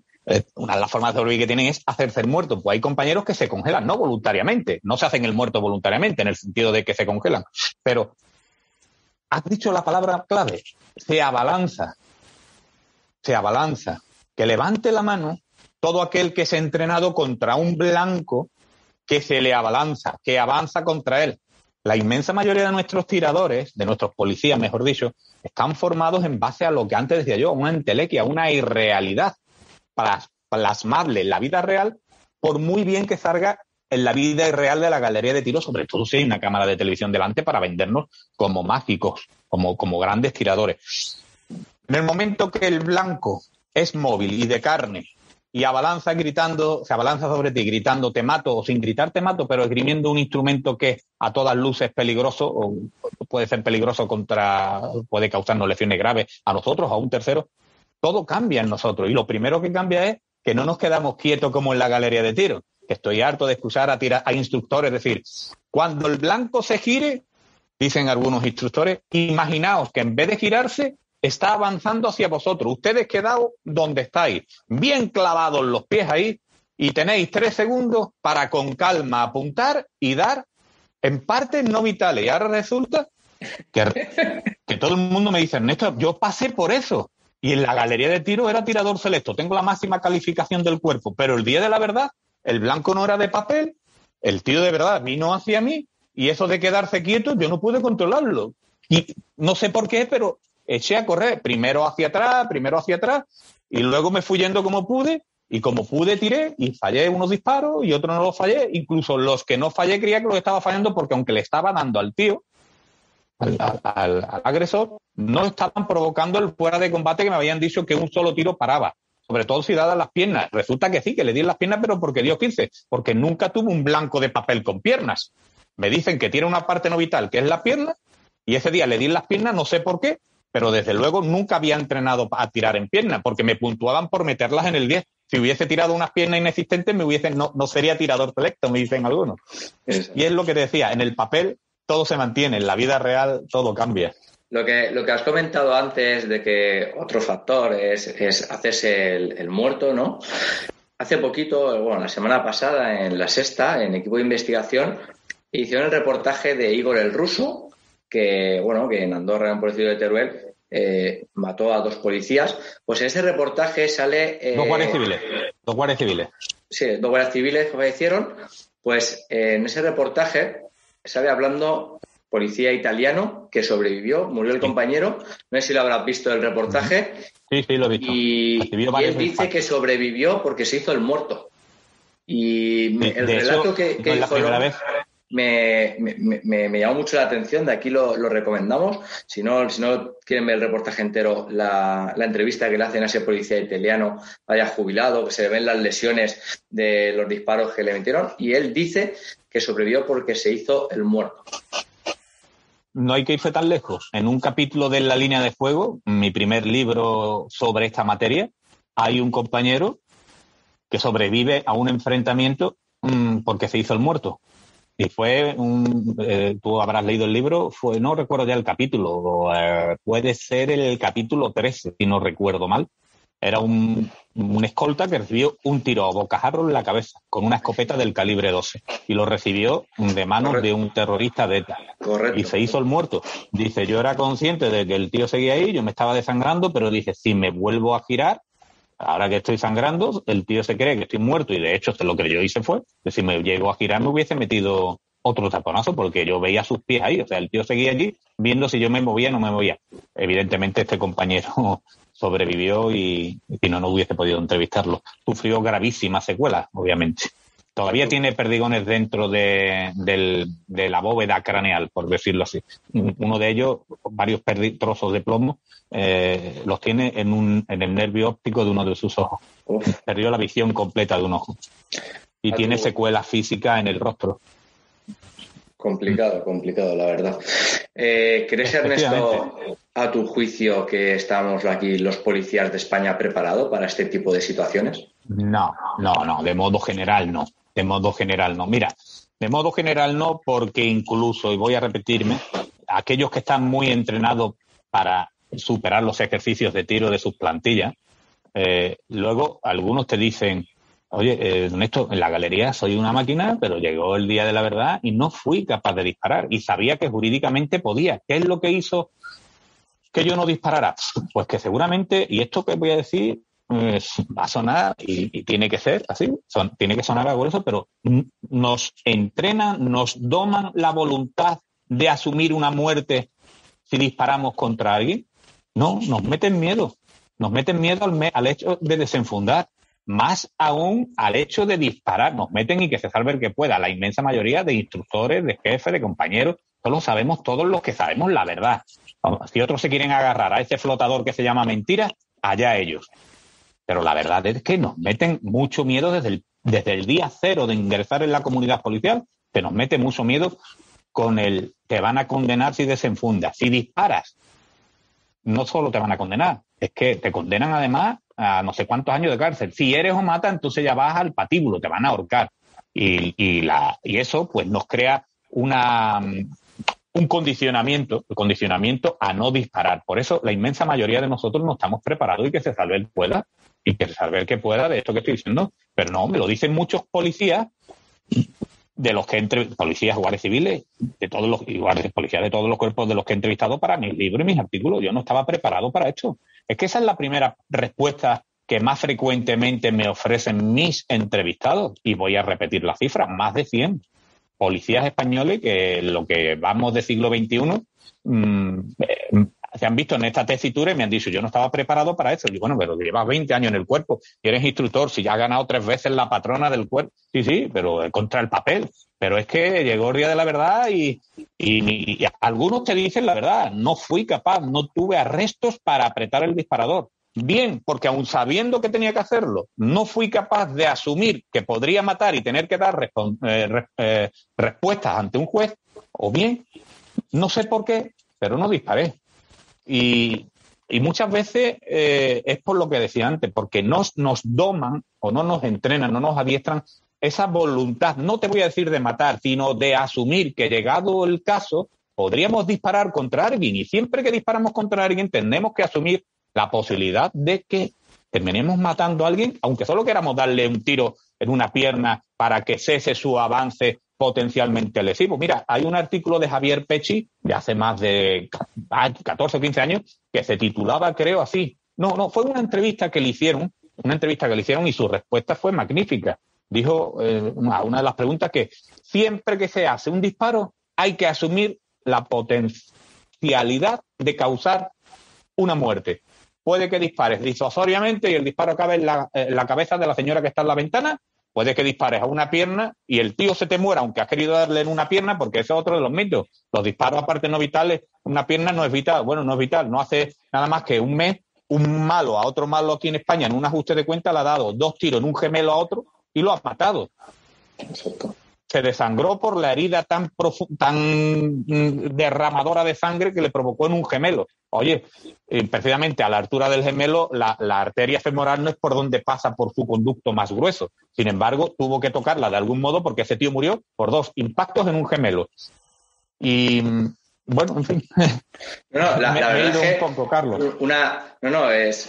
Una de las formas de sobrevivir que tienen es hacerse el muerto. Pues hay compañeros que se congelan, no voluntariamente, no se hacen el muerto voluntariamente, en el sentido de que se congelan, pero has dicho la palabra clave, se abalanza, que levante la mano todo aquel que se ha entrenado contra un blanco que se le abalanza, que avanza contra él. La inmensa mayoría de nuestros tiradores, de nuestros policías, mejor dicho, están formados en base a lo que antes decía yo, una entelequia, una irrealidad plasmable en la vida real, por muy bien que salga en la vida irreal de la galería de tiro, sobre todo si hay una cámara de televisión delante para vendernos como mágicos, como grandes tiradores. En el momento que el blanco es móvil y de carne y se abalanza sobre ti gritando te mato o sin gritar te mato, pero esgrimiendo un instrumento que a todas luces es peligroso o puede ser peligroso puede causarnos lesiones graves a nosotros o a un tercero, todo cambia en nosotros. Y lo primero que cambia es que no nos quedamos quietos como en la galería de tiro, que estoy harto de escuchar a instructores decir, cuando el blanco se gire, dicen algunos instructores, imaginaos que en vez de girarse, está avanzando hacia vosotros. Ustedes quedaos donde estáis, bien clavados los pies ahí, y tenéis 3 segundos para con calma apuntar y dar en partes no vitales. Y ahora resulta que todo el mundo me dice, Ernesto, yo pasé por eso. Y en la galería de tiro era tirador selecto. Tengo la máxima calificación del cuerpo. Pero el día de la verdad, el blanco no era de papel, el tiro de verdad vino hacia mí, y eso de quedarse quieto yo no pude controlarlo. Y no sé por qué, pero eché a correr, primero hacia atrás, y luego me fui yendo como pude, y como pude tiré, y fallé unos disparos, y otros no los fallé. Incluso los que no fallé creía que los estaba fallando porque aunque le estaba dando al tío, al agresor, no estaban provocando el fuera de combate que me habían dicho que un solo tiro paraba. Sobre todo si dadas las piernas. Resulta que sí, que le di en las piernas, pero porque dio 15, porque nunca tuvo un blanco de papel con piernas. Me dicen que tiene una parte no vital, que es la pierna, y ese día le di en las piernas, no sé por qué, pero desde luego nunca había entrenado a tirar en piernas, porque me puntuaban por meterlas en el 10. Si hubiese tirado unas piernas inexistentes, no sería tirador selecto, me dicen algunos. Y es lo que te decía, en el papel todo se mantiene, en la vida real todo cambia. Lo que has comentado antes de que otro factor es hacerse el muerto, ¿no? Hace poquito, bueno, la semana pasada en La Sexta, en Equipo de Investigación, hicieron el reportaje de Igor el Ruso, que en Andorra, en un municipio de Teruel, mató a 2 policías. Pues en ese reportaje sale... 2 guardias civiles. Sí, 2 guardias civiles que fallecieron. Pues en ese reportaje sale hablando policía italiano que sobrevivió, murió el compañero. No sé si lo habrás visto el reportaje. Sí, lo he visto. Y él dice que sobrevivió porque se hizo el muerto. Y el relato que dijo me llamó mucho la atención, de aquí lo recomendamos. Si no quieren ver el reportaje entero, la entrevista que le hacen a ese policía italiano, vaya jubilado, que se ven las lesiones de los disparos que le metieron, y él dice que sobrevivió porque se hizo el muerto. No hay que irse tan lejos. En un capítulo de La Línea de Fuego, mi primer libro sobre esta materia, hay un compañero que sobrevive a un enfrentamiento porque se hizo el muerto. Y fue tú habrás leído el libro, no recuerdo ya el capítulo, puede ser el capítulo 13, si no recuerdo mal. Era un escolta que recibió un tiro a bocajarro en la cabeza con una escopeta del calibre 12 y lo recibió de manos de un terrorista de ETA. Correcto. Y se hizo el muerto. Dice, yo era consciente de que el tío seguía ahí, yo me estaba desangrando, pero dije, si me vuelvo a girar, ahora que estoy sangrando, el tío se cree que estoy muerto, y de hecho lo que yo hice fue que si me llego a girar me hubiese metido otro taponazo, porque yo veía sus pies ahí. O sea, el tío seguía allí viendo si yo me movía o no me movía. Evidentemente este compañero sobrevivió y si no hubiese podido entrevistarlo. Sufrió gravísimas secuelas, obviamente. Todavía tiene perdigones dentro de la bóveda craneal, por decirlo así. Uno de ellos, varios trozos de plomo, los tiene en el nervio óptico de uno de sus ojos. Perdió la visión completa de un ojo. Y tiene secuelas físicas en el rostro. Complicado, la verdad. ¿Crees, Ernesto, a tu juicio, que estamos aquí los policías de España preparados para este tipo de situaciones? No, de modo general no. Mira, de modo general no, porque incluso, y voy a repetirme, aquellos que están muy entrenados para superar los ejercicios de tiro de sus plantillas, luego algunos te dicen, oye, Ernesto, en la galería soy una máquina, pero llegó el día de la verdad y no fui capaz de disparar. Y sabía que jurídicamente podía. ¿Qué es lo que hizo que yo no disparara? Pues que seguramente, y esto que voy a decir va a sonar, y tiene que ser así, tiene que sonar algo eso, pero nos entrenan, nos doman la voluntad de asumir una muerte si disparamos contra alguien. No, nos meten miedo. Nos meten miedo al hecho de desenfundar. Más aún al hecho de disparar, nos meten y que se salve el que pueda. La inmensa mayoría de instructores, de jefes, de compañeros, sabemos todos los que sabemos la verdad. Si otros se quieren agarrar a ese flotador que se llama mentira, allá ellos. Pero la verdad es que nos meten mucho miedo desde el día cero de ingresar en la comunidad policial, que nos mete mucho miedo con el te van a condenar si desenfundas. Si disparas, no solo te van a condenar, es que te condenan además a no sé cuántos años de cárcel. Si eres o matas, entonces ya vas al patíbulo, te van a ahorcar. Y eso pues nos crea un condicionamiento, el condicionamiento a no disparar. Por eso la inmensa mayoría de nosotros no estamos preparados y que se salve el pueda, y que se salve el que pueda de esto que estoy diciendo. Pero no, me lo dicen muchos policías, de los que policías, guardias civiles, de todos los policías de todos los cuerpos de los que he entrevistado para mis libros y mis artículos. Yo no estaba preparado para esto. Es que esa es la primera respuesta que más frecuentemente me ofrecen mis entrevistados, y voy a repetir la cifra, más de 100 policías españoles que lo que vamos de siglo XXI se han visto en esta tesitura y me han dicho, yo no estaba preparado para eso. Y bueno, pero llevas 20 años en el cuerpo y eres instructor, si ya has ganado 3 veces la patrona del cuerpo. Sí, pero contra el papel. Pero es que llegó el día de la verdad y algunos te dicen la verdad, no fui capaz, no tuve arrestos para apretar el disparador. Bien, porque aun sabiendo que tenía que hacerlo, no fui capaz de asumir que podría matar y tener que dar respuestas ante un juez, o bien, no sé por qué, pero no disparé. Y muchas veces es por lo que decía antes, porque nos doman o no nos entrenan, no nos adiestran esa voluntad, no te voy a decir de matar, sino de asumir que llegado el caso podríamos disparar contra alguien, y siempre que disparamos contra alguien tenemos que asumir la posibilidad de que terminemos matando a alguien, aunque solo queramos darle un tiro en una pierna para que cese su avance potencialmente lesivo. Mira, hay un artículo de Javier Pecci de hace más de 14 o 15 años que se titulaba, creo, así. No, fue una entrevista que le hicieron y su respuesta fue magnífica. Dijo a una de las preguntas que siempre que se hace un disparo hay que asumir la potencialidad de causar una muerte. Puede que dispares disuasoriamente y el disparo acabe en la cabeza de la señora que está en la ventana. Puede que dispares a una pierna y el tío se te muera, aunque has querido darle en una pierna, porque ese es otro de los mitos. Los disparos, aparte no vitales, una pierna no es vital. Bueno, no es vital. No hace nada más que un mes, un malo a otro malo aquí en España, en un ajuste de cuenta, le ha dado 2 tiros en un gemelo a otro y lo ha matado. Exacto. Se desangró por la herida tan derramadora de sangre que le provocó en un gemelo. Oye, precisamente a la altura del gemelo, la arteria femoral no es por donde pasa por su conducto más grueso. Sin embargo, tuvo que tocarla de algún modo porque ese tío murió por 2 impactos en un gemelo. Y bueno, en fin. No, la verdad he ido es que un poco, Carlos.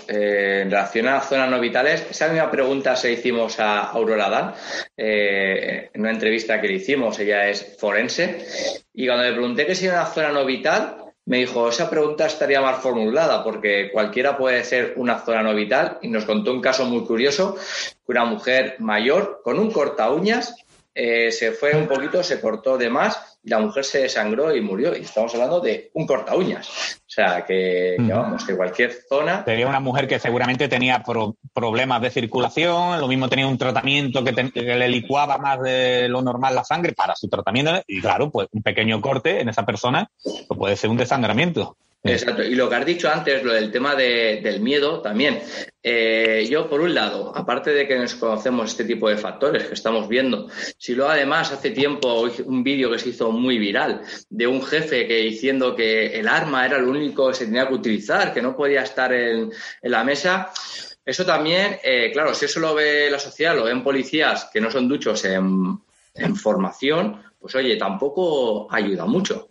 En relación a zonas no vitales, esa misma pregunta se hicimos a Aurora Dan en una entrevista que le hicimos. Ella es forense, y cuando le pregunté que si era una zona no vital, me dijo, esa pregunta estaría mal formulada porque cualquiera puede ser una zona no vital, y nos contó un caso muy curioso, que una mujer mayor con un corta uñas se fue un poquito, se cortó de más y la mujer se desangró y murió. Y estamos hablando de un corta uñas. O sea, que vamos, que cualquier zona... Sería una mujer que seguramente tenía problemas de circulación, lo mismo tenía un tratamiento que le licuaba más de lo normal la sangre para su tratamiento, y claro, pues un pequeño corte en esa persona pues puede ser un desangramiento. Exacto, y lo que has dicho antes, lo del tema del miedo también. Yo, por un lado, aparte de que nos conocemos este tipo de factores que estamos viendo, si luego además hace tiempo un vídeo que se hizo muy viral de un jefe que diciendo que el arma era lo único que se tenía que utilizar, que no podía estar en la mesa, eso también, claro, si eso lo ve la sociedad, lo ven policías que no son duchos en formación, pues oye, tampoco ayuda mucho.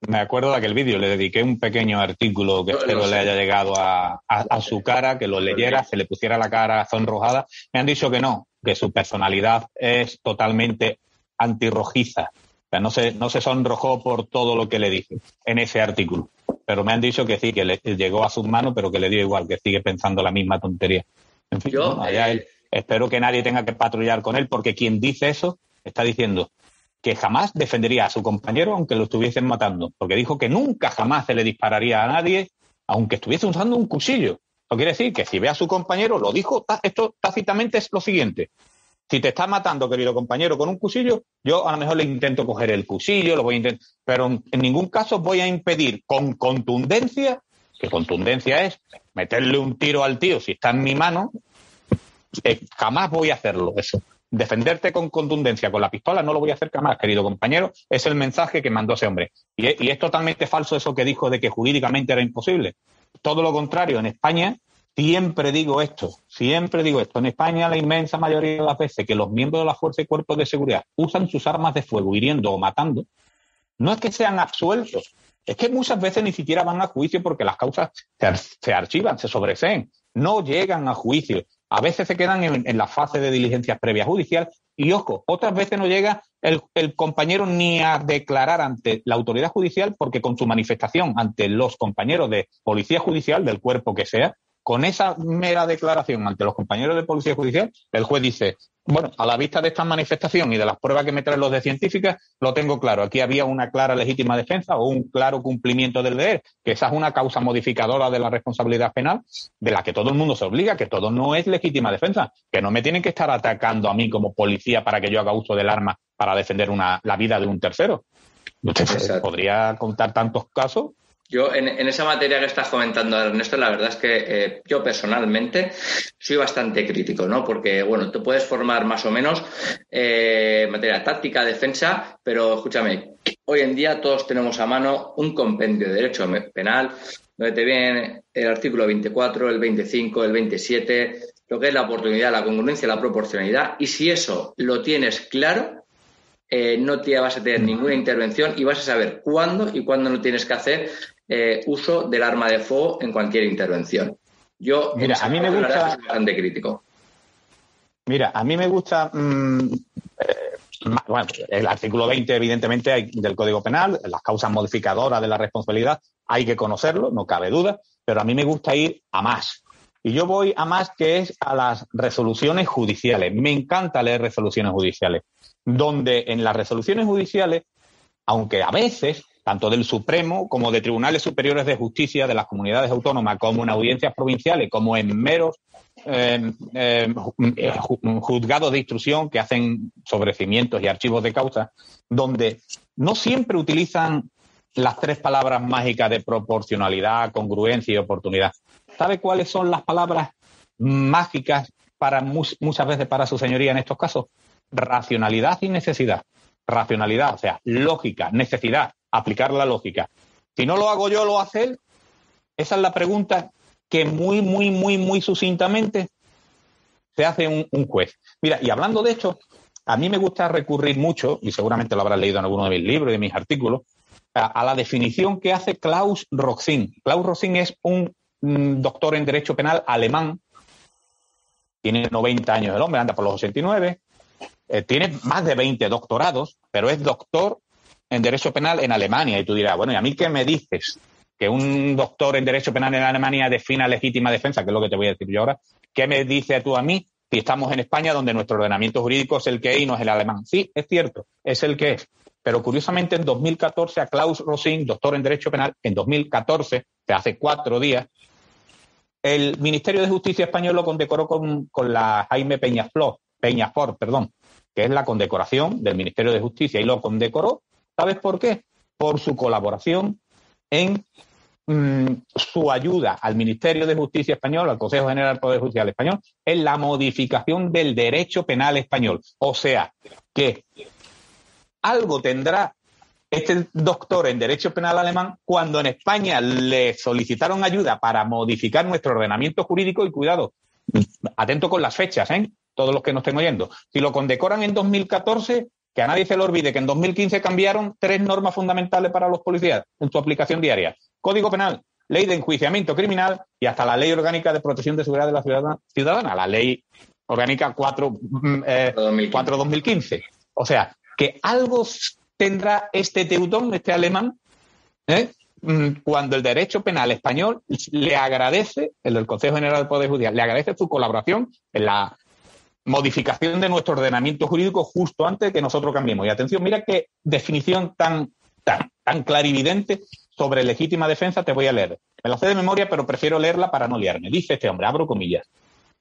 Me acuerdo de aquel vídeo, le dediqué un pequeño artículo que espero le haya llegado a su cara, que lo leyera, se le pusiera la cara sonrojada. Me han dicho que no, que su personalidad es totalmente antirrojiza. O sea, no se sonrojó por todo lo que le dije en ese artículo. Pero me han dicho que sí, que le llegó a sus manos, pero que le dio igual, que sigue pensando la misma tontería. En fin, allá él. Espero que nadie tenga que patrullar con él, porque quien dice eso está diciendo que jamás defendería a su compañero aunque lo estuviesen matando, porque dijo que nunca jamás se le dispararía a nadie aunque estuviese usando un cuchillo. Eso quiere decir que si ve a su compañero, lo dijo, esto tácitamente es lo siguiente: si te está matando, querido compañero, con un cuchillo, yo a lo mejor le intento coger el cuchillo, lo voy a intentar, pero en ningún caso voy a impedir con contundencia, que contundencia es meterle un tiro al tío si está en mi mano, jamás voy a hacerlo eso. Defenderte con contundencia con la pistola no lo voy a hacer jamás, querido compañero. Es el mensaje que mandó ese hombre. Y es totalmente falso eso que dijo de que jurídicamente era imposible. Todo lo contrario, en España siempre digo esto. En España la inmensa mayoría de las veces que los miembros de la fuerza y cuerpos de seguridad usan sus armas de fuego hiriendo o matando, no es que sean absueltos, es que muchas veces ni siquiera van a juicio porque las causas se archivan, se sobreseen, no llegan a juicio. A veces se quedan en la fase de diligencias previas judicial y, ojo, otras veces no llega el compañero ni a declarar ante la autoridad judicial porque con su manifestación ante los compañeros de policía judicial, del cuerpo que sea, con esa mera declaración ante los compañeros de policía judicial, el juez dice, bueno, a la vista de esta manifestación y de las pruebas que me traen los de científicas, lo tengo claro. Aquí había una clara legítima defensa o un claro cumplimiento del deber, que esa es una causa modificadora de la responsabilidad penal, de la que todo el mundo se obliga, que todo no es legítima defensa, que no me tienen que estar atacando a mí como policía para que yo haga uso del arma para defender la vida de un tercero. ¿Usted podría contar tantos casos? Yo, en esa materia que estás comentando, Ernesto, la verdad es que yo personalmente soy bastante crítico, ¿no? Porque, bueno, tú puedes formar más o menos materia táctica, defensa, pero escúchame, hoy en día todos tenemos a mano un compendio de derecho penal donde te viene el artículo 24, el 25, el 27, lo que es la oportunidad, la congruencia, la proporcionalidad, y si eso lo tienes claro, no te vas a tener ninguna intervención y vas a saber cuándo y cuándo no tienes que hacer uso del arma de fuego en cualquier intervención. Yo, mira, a mí me gusta, soy bastante crítico. Mira, a mí me gusta, bueno, el artículo 20, evidentemente, del Código Penal, las causas modificadoras de la responsabilidad, hay que conocerlo, no cabe duda, pero a mí me gusta ir a más. Y yo voy a más, que es a las resoluciones judiciales. Me encanta leer resoluciones judiciales, donde en las resoluciones judiciales, aunque a veces, tanto del Supremo como de tribunales superiores de justicia de las comunidades autónomas, como en audiencias provinciales, como en meros juzgados de instrucción que hacen sobrecimientos y archivos de causa, donde no siempre utilizan las tres palabras mágicas de proporcionalidad, congruencia y oportunidad. ¿Sabe cuáles son las palabras mágicas para muchas veces para su señoría en estos casos? Racionalidad y necesidad. Racionalidad, o sea, lógica, necesidad, aplicar la lógica. Si no lo hago yo, ¿lo hace él? Esa es la pregunta que muy sucintamente se hace un juez. Mira, y hablando de esto, a mí me gusta recurrir mucho, y seguramente lo habrás leído en alguno de mis libros y de mis artículos, a la definición que hace Klaus Roxin. Klaus Roxin es un doctor en Derecho Penal alemán, tiene 90 años el hombre, anda por los 89, tiene más de 20 doctorados, pero es doctor en Derecho Penal en Alemania. Y tú dirás, bueno, ¿y a mí qué me dices? Que un doctor en Derecho Penal en Alemania defina legítima defensa, que es lo que te voy a decir yo ahora. ¿Qué me dices tú a mí si estamos en España, donde nuestro ordenamiento jurídico es el que es y no es el alemán? Sí, es cierto, es el que es. Pero curiosamente en 2014 a Klaus Roxin, doctor en Derecho Penal, en 2014, de hace 4 días, el Ministerio de Justicia español lo condecoró con la Jaime Peñafort, que es la condecoración del Ministerio de Justicia, y lo condecoró, ¿sabes por qué? Por su colaboración en su ayuda al Ministerio de Justicia español, al Consejo General del Poder Judicial español, en la modificación del derecho penal español. O sea, que algo tendrá este doctor en Derecho Penal alemán cuando en España le solicitaron ayuda para modificar nuestro ordenamiento jurídico. Y cuidado, atento con las fechas, todos los que nos estén oyendo. Si lo condecoran en 2014, que a nadie se le olvide que en 2015 cambiaron 3 normas fundamentales para los policías en su aplicación diaria. Código Penal, Ley de Enjuiciamiento Criminal y hasta la Ley Orgánica de Protección de Seguridad de la Ciudadana, la Ley Orgánica 4/2015. O sea, que algo tendrá este teutón, este alemán, cuando el derecho penal español le agradece, el del Consejo General del Poder Judicial, le agradece su colaboración en la modificación de nuestro ordenamiento jurídico justo antes de que nosotros cambiemos. Y atención, mira qué definición tan clarividente sobre legítima defensa te voy a leer. Me la sé de memoria, pero prefiero leerla para no liarme. Dice este hombre, abro comillas: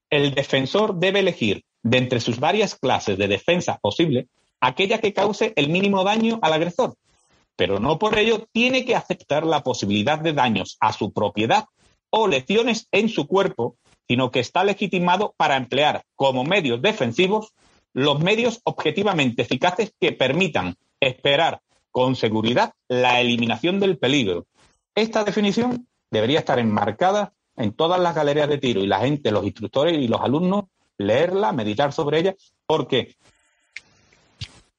el defensor debe elegir de entre sus varias clases de defensa posible aquella que cause el mínimo daño al agresor, pero no por ello tiene que aceptar la posibilidad de daños a su propiedad o lesiones en su cuerpo, sino que está legitimado para emplear como medios defensivos los medios objetivamente eficaces que permitan esperar con seguridad la eliminación del peligro. Esta definición debería estar enmarcada en todas las galerías de tiro y la gente, los instructores y los alumnos, leerla, meditar sobre ella, porque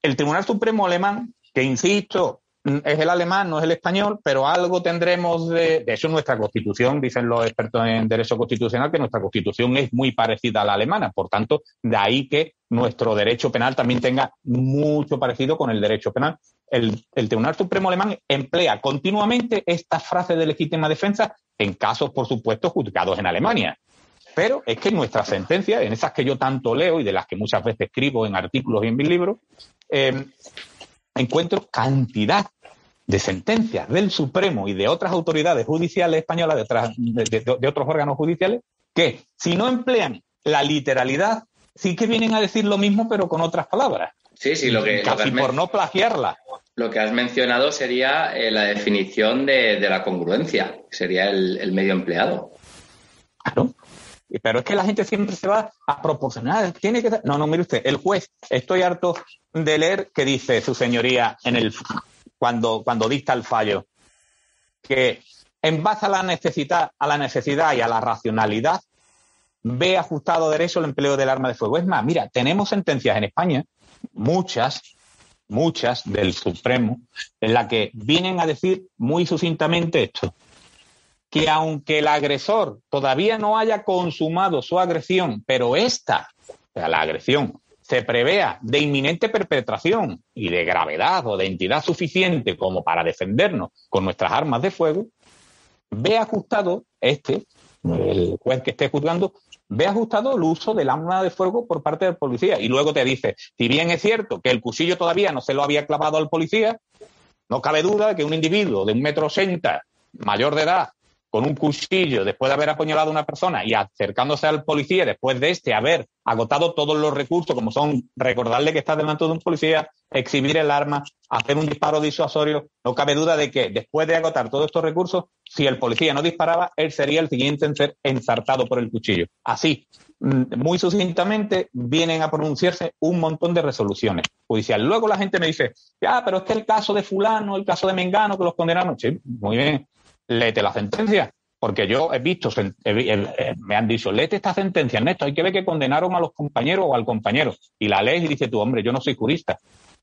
el Tribunal Supremo alemán, que insisto, es el alemán, no es el español, pero algo tendremos de eso. Nuestra Constitución, dicen los expertos en derecho constitucional, que nuestra Constitución es muy parecida a la alemana. Por tanto, de ahí que nuestro derecho penal también tenga mucho parecido con el derecho penal. El Tribunal Supremo alemán emplea continuamente esta frase de legítima defensa en casos, por supuesto, juzgados en Alemania. Pero es que nuestras sentencias, en esas que yo tanto leo y de las que muchas veces escribo en artículos y en mis libros, encuentro cantidad de sentencias del Supremo y de otras autoridades judiciales españolas, de otros órganos judiciales, que si no emplean la literalidad, sí que vienen a decir lo mismo, pero con otras palabras. Sí, casi por no plagiarla. Lo que has mencionado sería la definición de la congruencia, que sería el medio empleado. Claro. Pero es que la gente siempre se va a proporcionar. Tiene que... No, mire usted, el juez, estoy harto de leer que dice su señoría cuando dicta el fallo, que en base a la necesidad y a la racionalidad, ve ajustado derecho el empleo del arma de fuego. Es más, mira, tenemos sentencias en España, muchas del Supremo, en la que vienen a decir muy sucintamente esto, que aunque el agresor todavía no haya consumado su agresión, pero la agresión, se prevea de inminente perpetración y de gravedad o de entidad suficiente como para defendernos con nuestras armas de fuego, ve ajustado el juez que esté juzgando, ve ajustado el uso del arma de fuego por parte del policía. Y luego te dice, si bien es cierto que el cuchillo todavía no se lo había clavado al policía, no cabe duda que un individuo de 1,80 m, mayor de edad, con un cuchillo, después de haber apuñalado a una persona y acercándose al policía, después de haber agotado todos los recursos, como son recordarle que está delante de un policía, exhibir el arma, hacer un disparo disuasorio, no cabe duda de que después de agotar todos estos recursos, si el policía no disparaba, él sería el siguiente en ser ensartado por el cuchillo. Así, muy sucintamente, vienen a pronunciarse un montón de resoluciones judiciales. Luego la gente me dice, pero es que el caso de fulano, el caso de mengano, que los condenaron. Sí, muy bien. Léete la sentencia, porque yo he visto, me han dicho, léete esta sentencia, Ernesto, hay que ver que condenaron a los compañeros o al compañero. Y la lees y dices tú, hombre, yo no soy jurista,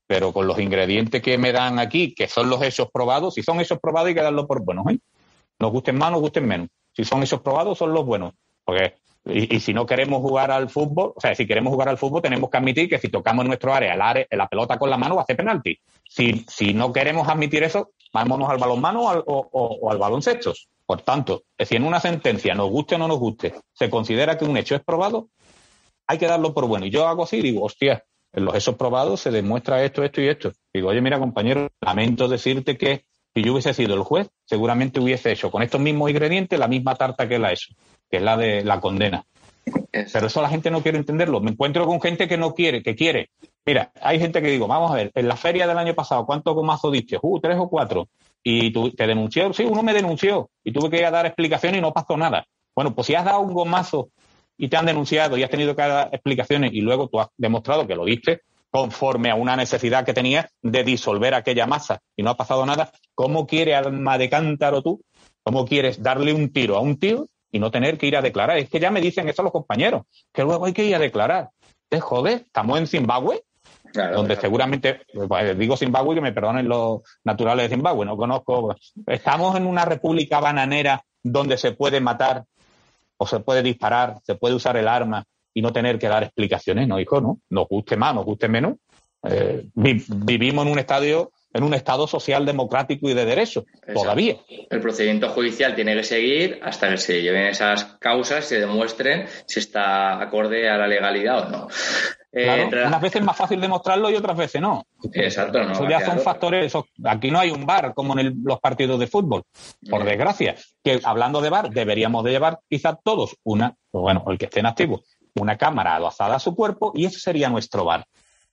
pero con los ingredientes que me dan aquí, que son los hechos probados, si son hechos probados hay que darlos por buenos, ¿eh? Nos gusten más, nos gusten menos. Si son hechos probados, son los buenos. Porque y si no queremos jugar al fútbol, o sea, si queremos jugar al fútbol, tenemos que admitir que si tocamos en nuestro área la pelota con la mano va a ser penalti. Si no queremos admitir eso, vámonos al balonmano o al baloncesto. Por tanto, si en una sentencia, nos guste o no nos guste, se considera que un hecho es probado, hay que darlo por bueno. Y yo hago así, digo, hostia, en los hechos probados se demuestra esto y esto. Digo, oye, mira, compañero, lamento decirte que si yo hubiese sido el juez, seguramente hubiese hecho con estos mismos ingredientes la misma tarta que él ha hecho, que es la de la condena. Pero eso la gente no quiere entenderlo. Me encuentro con gente que no quiere, que quiere. Mira, hay gente que digo, vamos a ver, en la feria del año pasado, ¿cuántos gomazos diste? 3 o 4. ¿Y tú te denunció? Sí, uno me denunció. Y tuve que ir a dar explicaciones y no pasó nada. Bueno, pues si has dado un gomazo y te han denunciado y has tenido que dar explicaciones y luego tú has demostrado que lo diste conforme a una necesidad que tenías de disolver aquella masa y no ha pasado nada, ¿cómo quiere alma de cántaro tú? ¿Cómo quieres darle un tiro a un tío y no tener que ir a declarar? Es que ya me dicen eso los compañeros, que luego hay que ir a declarar. Joder, ¿estamos en Zimbabue? Claro, donde seguramente, pues digo Zimbabue, que me perdonen los naturales de Zimbabue, no conozco. Estamos en una república bananera donde se puede matar o se puede disparar, se puede usar el arma y no tener que dar explicaciones, ¿no, hijo? ¿No? Nos guste más, nos guste menos. Vivimos en un estado social democrático y de derecho. Exacto. Todavía. El procedimiento judicial tiene que seguir hasta que se lleven esas causas y se demuestren si está acorde a la legalidad o no. Claro, unas veces es más fácil demostrarlo y otras veces no. Exacto, no. Eso ya son factores. Aquí no hay un VAR como en los partidos de fútbol, por desgracia. Que hablando de VAR, deberíamos de llevar quizás todos el que esté en activo, una cámara adosada a su cuerpo y ese sería nuestro VAR.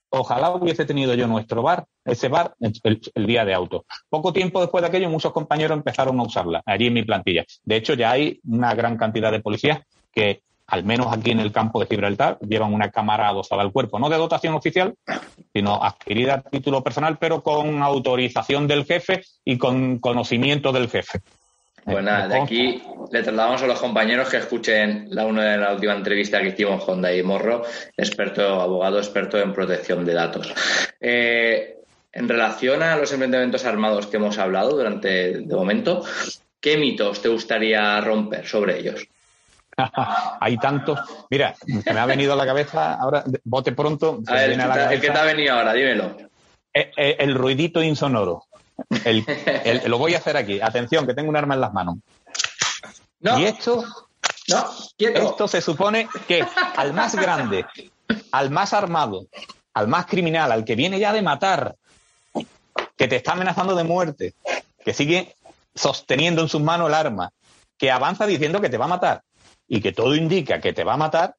Ojalá hubiese tenido yo nuestro VAR, ese VAR, el día de auto. Poco tiempo después de aquello, muchos compañeros empezaron a usarla allí en mi plantilla. De hecho, ya hay una gran cantidad de policías que, al menos aquí en el campo de Gibraltar, llevan una cámara adosada al cuerpo, no de dotación oficial, sino adquirida a título personal, pero con autorización del jefe y con conocimiento del jefe. Pues nada, de aquí le trasladamos a los compañeros que escuchen la última entrevista que hicimos con David Morro, abogado experto en protección de datos. en relación a los enfrentamientos armados que hemos hablado durante de momento, ¿qué mitos te gustaría romper sobre ellos? Hay tantos. Mira, se me ha venido a la cabeza ahora, bote pronto. A ver, el que te ha venido ahora, dímelo. El ruidito insonoro. Lo voy a hacer aquí. Atención, que tengo un arma en las manos. No. Y esto se supone que al más grande, al más armado, al más criminal, al que viene ya de matar, que te está amenazando de muerte, que sigue sosteniendo en sus manos el arma, que avanza diciendo que te va a matar y que todo indica que te va a matar,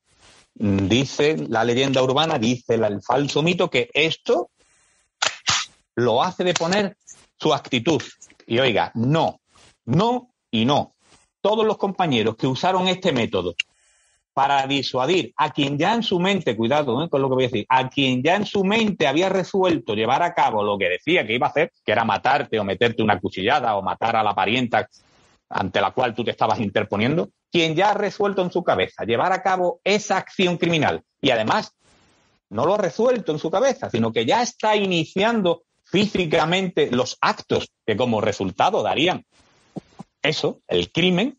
dice la leyenda urbana, dice el falso mito, que esto lo hace de poner su actitud. Y oiga, no y no. Todos los compañeros que usaron este método para disuadir a quien ya en su mente, cuidado con lo que voy a decir, a quien ya en su mente había resuelto llevar a cabo lo que decía que iba a hacer, que era matarte o meterte una cuchillada o matar a la parienta ante la cual tú te estabas interponiendo, quien ya ha resuelto en su cabeza llevar a cabo esa acción criminal y además no lo ha resuelto en su cabeza, sino que ya está iniciando físicamente los actos que como resultado darían eso, el crimen,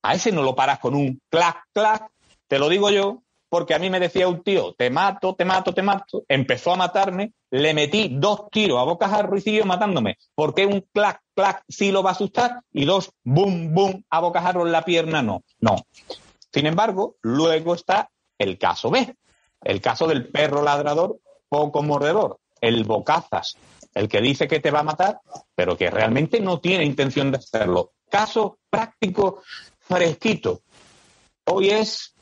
a ese no lo paras con un clac, clac. Te lo digo yo, porque a mí me decía un tío, te mato, empezó a matarme, le metí 2 tiros a bocajarro y siguió matándome. ¿Por qué un clac, clac sí lo va a asustar? Y 2, boom, boom, a bocajarro en la pierna, no. Sin embargo, luego está el caso B, el caso del perro ladrador poco mordedor, el bocazas, el que dice que te va a matar, pero que realmente no tiene intención de hacerlo. Caso práctico fresquito. Hoy es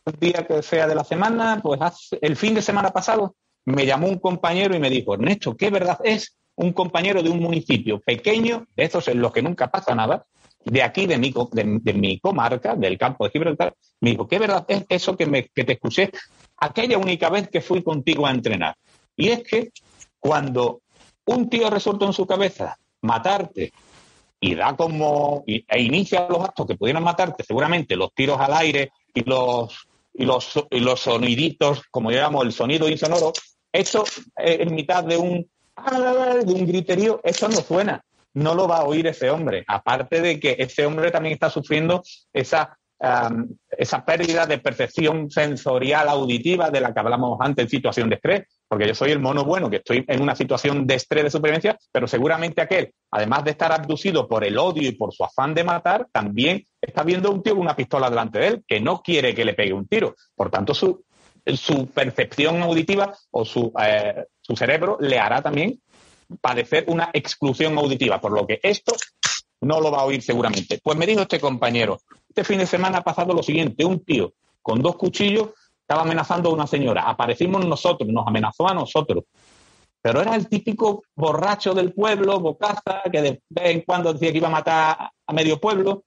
el día que sea de la semana, pues el fin de semana pasado me llamó un compañero y me dijo, Ernesto, ¿qué verdad es? Un compañero de un municipio pequeño, de esos en los que nunca pasa nada, de aquí, de mi comarca, del campo de Gibraltar, me dijo, ¿qué verdad es eso que te escuché aquella única vez que fui contigo a entrenar? Y es que cuando un tío resuelto en su cabeza matarte y da e inicia los actos que pudieran matarte, seguramente los tiros al aire y los soniditos, como llamamos el sonido insonoro, esto en mitad de un griterío, eso no suena, no lo va a oír ese hombre, aparte de que ese hombre también está sufriendo esa pérdida de percepción sensorial auditiva de la que hablamos antes en situación de estrés, porque yo soy el mono bueno, que estoy en una situación de estrés, de supervivencia, pero seguramente aquel, además de estar abducido por el odio y por su afán de matar, también está viendo a un tío con una pistola delante de él, que no quiere que le pegue un tiro. Por tanto, su percepción auditiva o su cerebro le hará también padecer una exclusión auditiva, por lo que esto no lo va a oír seguramente. Pues me dijo este compañero, este fin de semana ha pasado lo siguiente, un tío con 2 cuchillos estaba amenazando a una señora, aparecimos nosotros, nos amenazó a nosotros, pero era el típico borracho del pueblo, bocaza, que de vez en cuando decía que iba a matar a medio pueblo,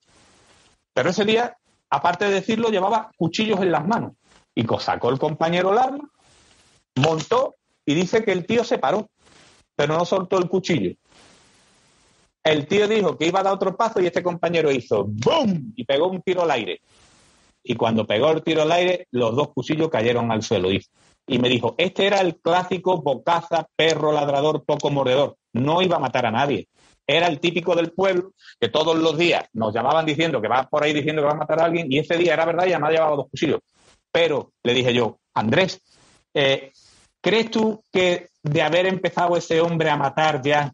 pero ese día, aparte de decirlo, llevaba cuchillos en las manos, y sacó el compañero el arma, montó y dice que el tío se paró, pero no soltó el cuchillo. El tío dijo que iba a dar otro paso y este compañero hizo ¡bum! Y pegó un tiro al aire. Y cuando pegó el tiro al aire, los 2 cuchillos cayeron al suelo. Y me dijo, este era el clásico bocaza, perro ladrador, poco mordedor. No iba a matar a nadie. Era el típico del pueblo que todos los días nos llamaban diciendo que va por ahí diciendo que va a matar a alguien. Y ese día era verdad y además llevaba 2 cuchillos. Pero le dije yo, Andrés, ¿crees tú que de haber empezado ese hombre a matar ya,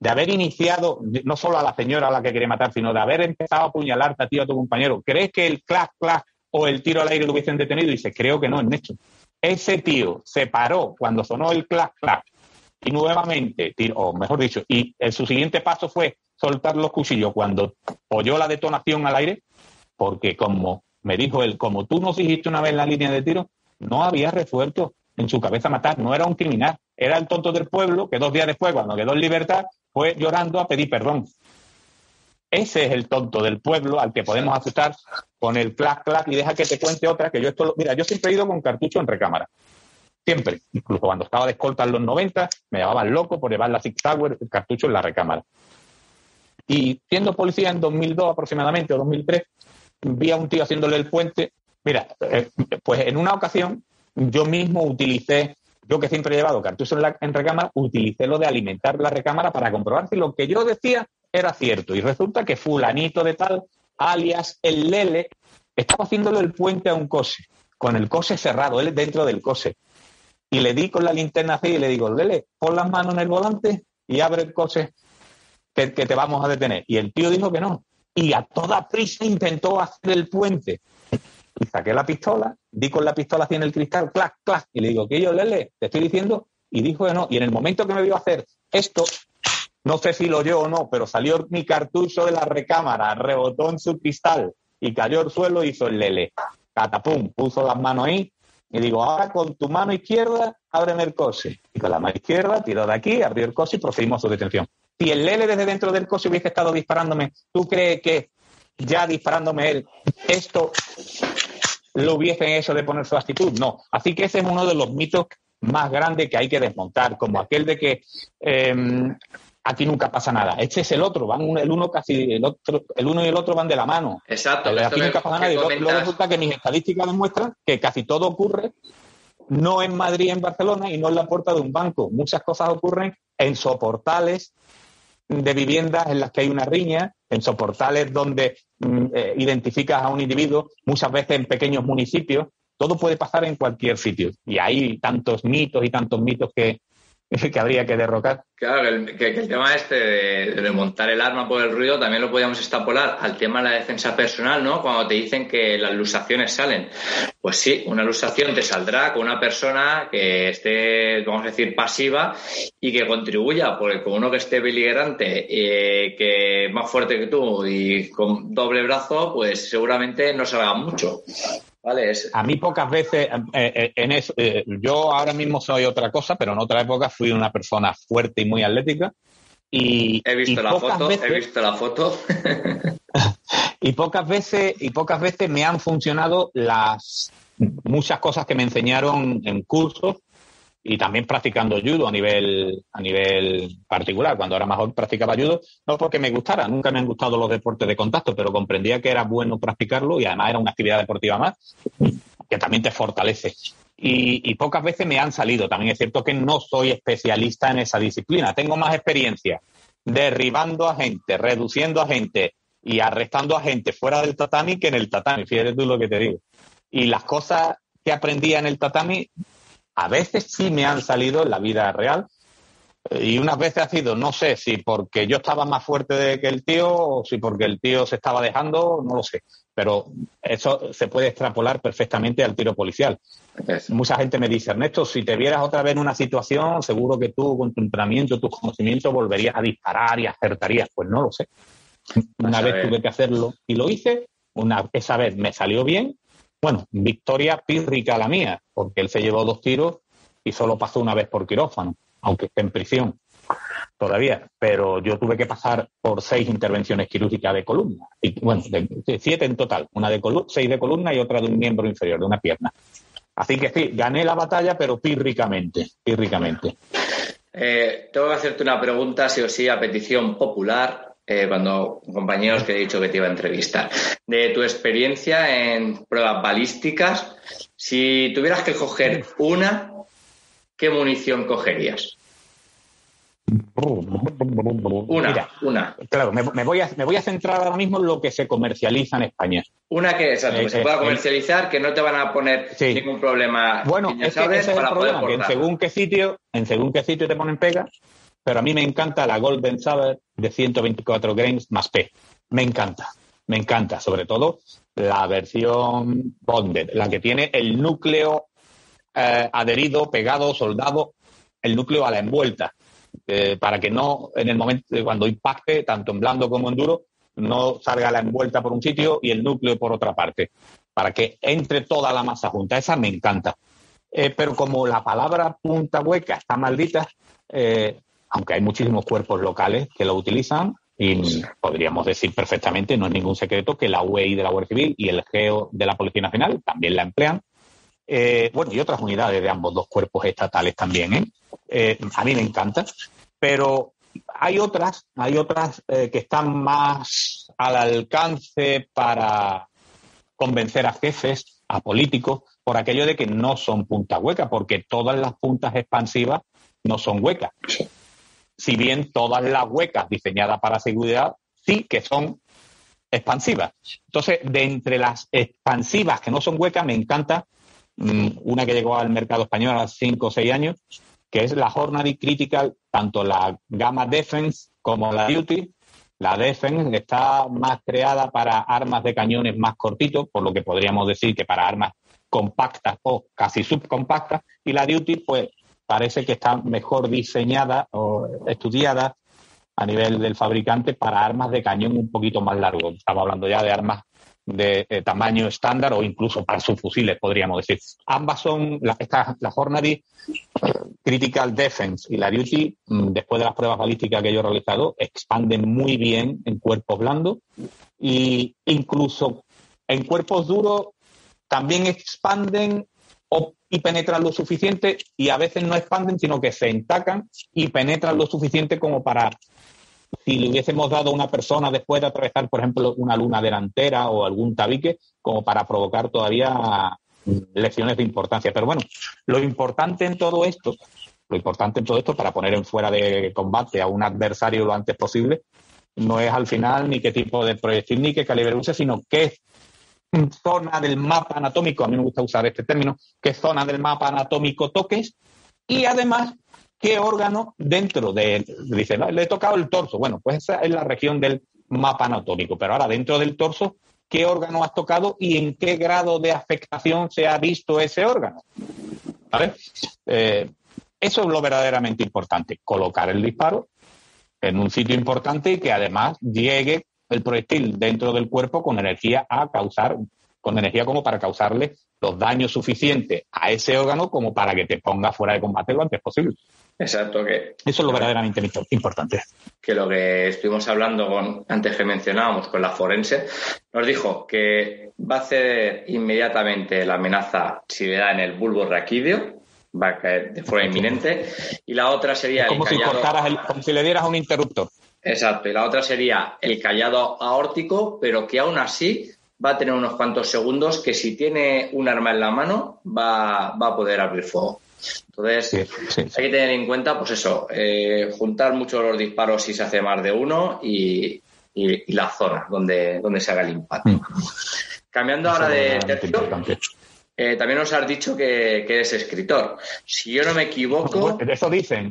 de haber iniciado, no solo a la señora a la que quería matar, sino de haber empezado a apuñalarte a ti o a tu compañero, ¿crees que el clac, clac o el tiro al aire lo hubiesen detenido? Y dice, creo que no, Ernesto. Ese tío se paró cuando sonó el clac, clac y nuevamente, o mejor dicho, y su siguiente paso fue soltar los cuchillos cuando oyó la detonación al aire, porque como me dijo él, como tú nos dijiste una vez en la línea de tiro, no había resuelto en su cabeza matar, no era un criminal, era el tonto del pueblo que 2 días después, cuando quedó en libertad, fue llorando a pedir perdón. Ese es el tonto del pueblo al que podemos asustar con el clac, clac, y deja que te cuente otra, que yo yo siempre he ido con cartucho en recámara. Siempre. Incluso cuando estaba de escolta en los 90, me llamaban loco por llevar la Sig Sauer, el cartucho en la recámara. Y siendo policía en 2002 aproximadamente, o 2003, vi a un tío haciéndole el puente. Mira, pues en una ocasión yo mismo utilicé yo que siempre he llevado cartuchos en recámara, utilicé lo de alimentar la recámara para comprobar si lo que yo decía era cierto. Y resulta que fulanito de tal, alias el Lele, estaba haciéndole el puente a un coche, con el coche cerrado, él dentro del coche. Y le di con la linterna así y le digo, Lele, pon las manos en el volante y abre el coche que te vamos a detener. Y el tío dijo que no. Y a toda prisa intentó hacer el puente. Y saqué la pistola, di con la pistola así en el cristal, clac, clac, y le digo, ¿qué yo, Lele? Te estoy diciendo, y dijo que no. Y en el momento que me vio hacer esto, no sé si lo oyó o no, pero salió mi cartucho de la recámara, rebotó en su cristal y cayó al suelo y hizo el Lele. Catapum, puso las manos ahí y digo, ahora con tu mano izquierda, ábreme el coche. Y con la mano izquierda tiró de aquí, abrió el coche y procedimos a su detención. Si el Lele desde dentro del coche hubiese estado disparándome, ¿tú crees que ya disparándome él, esto lo hubiese hecho de poner su actitud? No. Así que ese es uno de los mitos más grandes que hay que desmontar, como aquel de que aquí nunca pasa nada. Este es el otro, van el uno y el otro van de la mano. Exacto. Aquí nunca pasa nada. Y luego resulta que mis estadísticas demuestran que casi todo ocurre no en Madrid, en Barcelona, y no en la puerta de un banco. Muchas cosas ocurren en soportales de viviendas en las que hay una riña, en soportales donde identificas a un individuo, muchas veces en pequeños municipios. Todo puede pasar en cualquier sitio. Y hay tantos mitos que habría que derrocar. Claro, que el tema de montar el arma por el ruido también lo podríamos extrapolar al tema de la defensa personal, ¿no? Cuando te dicen que las luxaciones salen. Pues sí, una luxación te saldrá con una persona que esté, vamos a decir, pasiva y que contribuya, porque con uno que esté beligerante, que es más fuerte que tú y con doble brazo, pues seguramente no salga mucho. Vale, a mí pocas veces, yo ahora mismo soy otra cosa, pero en otra época fui una persona fuerte y muy atlética. Y he visto la foto. y pocas veces me han funcionado muchas cosas que me enseñaron en cursos y también practicando judo a nivel particular. Cuando era más joven practicaba judo, no porque me gustara, nunca me han gustado los deportes de contacto, pero comprendía que era bueno practicarlo y además era una actividad deportiva más que también te fortalece. Y pocas veces me han salido. También es cierto que no soy especialista en esa disciplina. Tengo más experiencia derribando a gente, reduciendo a gente y arrestando a gente fuera del tatami que en el tatami. Fíjate tú lo que te digo. Y las cosas que aprendía en el tatami a veces sí me han salido en la vida real y unas veces ha sido, no sé, si porque yo estaba más fuerte que el tío o si porque el tío se estaba dejando, no lo sé. Pero eso se puede extrapolar perfectamente al tiro policial. Mucha gente me dice, Ernesto, si te vieras otra vez en una situación, seguro que tú con tu entrenamiento, tus conocimientos, volverías a disparar y acertarías. Pues no lo sé. Una vez tuve que hacerlo y lo hice. Esa vez me salió bien. Bueno, victoria pírrica la mía, porque él se llevó 2 tiros y solo pasó una vez por quirófano, aunque esté en prisión todavía. Pero yo tuve que pasar por 6 intervenciones quirúrgicas de columna. Y, bueno, 7 en total. 6 de columna y otra de un miembro inferior, de una pierna. Así que sí, gané la batalla, pero pírricamente. Tengo que hacerte una pregunta, sí o sí, a petición popular. Cuando compañeros que he dicho que te iba a entrevistar, de tu experiencia en pruebas balísticas, si tuvieras que coger una, ¿qué munición cogerías? Una. Claro, me voy a centrar ahora mismo en lo que se comercializa en España. Una que que se pueda comercializar, que no te van a poner ningún problema. Bueno, ese es el problema, que en según qué sitio te ponen pega. Pero a mí me encanta la Golden Saber de 124 grains más P. Me encanta, sobre todo la versión bonded, la que tiene el núcleo adherido, pegado, soldado, el núcleo a la envuelta, para que no, en el momento cuando impacte, tanto en blando como en duro, no salga la envuelta por un sitio y el núcleo por otra parte, para que entre toda la masa junta. Esa me encanta. Pero como la palabra punta hueca está maldita, aunque hay muchísimos cuerpos locales que lo utilizan, y podríamos decir perfectamente, no es ningún secreto, que la UEI de la Guardia Civil y el GEO de la Policía Nacional también la emplean. Y otras unidades de ambos 2 cuerpos estatales también. A mí me encanta, pero hay otras que están más al alcance para convencer a jefes, a políticos, por aquello de que no son puntas huecas, porque todas las puntas expansivas no son huecas. Si bien todas las huecas diseñadas para seguridad sí que son expansivas. Entonces, de entre las expansivas que no son huecas, me encanta una que llegó al mercado español hace 5 o 6 años, que es la Hornady Critical, tanto la gama Defense como la Duty. La Defense está más creada para armas de cañones más cortitos, por lo que podríamos decir que para armas compactas o casi subcompactas, y la Duty, pues, parece que está mejor diseñada o estudiada a nivel del fabricante para armas de cañón un poquito más largo. Estamos hablando ya de armas de tamaño estándar o incluso para subfusiles, podríamos decir. Ambas son, la Hornady Critical Defense y la Duty, después de las pruebas balísticas que yo he realizado, expanden muy bien en cuerpos blandos y incluso en cuerpos duros también expanden y penetran lo suficiente, y a veces no expanden, sino que se entacan y penetran lo suficiente como para, si le hubiésemos dado a una persona después de atravesar, por ejemplo, una luna delantera o algún tabique, como para provocar todavía lesiones de importancia. Pero bueno, lo importante en todo esto, para poner en fuera de combate a un adversario lo antes posible, no es al final ni qué tipo de proyectil ni qué calibre use, sino qué zona del mapa anatómico, a mí me gusta usar este término, qué zona del mapa anatómico toques, y además qué órgano dentro de, dice, no, le he tocado el torso. Bueno, pues esa es la región del mapa anatómico, pero ahora dentro del torso, ¿qué órgano has tocado y en qué grado de afectación se ha visto ese órgano? ¿Vale? Eso es lo verdaderamente importante, colocar el disparo en un sitio importante y que además llegue el proyectil dentro del cuerpo con energía como para causarle los daños suficientes a ese órgano como para que te ponga fuera de combate lo antes posible. Exacto. Eso es lo verdaderamente importante. Que lo que estuvimos hablando antes que mencionábamos con la forense, nos dijo que va a ceder inmediatamente la amenaza si le da en el bulbo raquídeo, va a caer de forma inminente, y la otra sería es como el callado, si cortaras como si le dieras un interruptor. Exacto, y la otra sería el callado aórtico, pero que aún así va a tener unos cuantos segundos que si tiene un arma en la mano va a poder abrir fuego. Entonces, sí. Hay que tener en cuenta, pues eso, juntar mucho los disparos si se hace más de uno y la zona donde se haga el impacto. Cambiando ahora de tercio, también nos has dicho que eres escritor. Si yo no me equivoco... Eso dicen.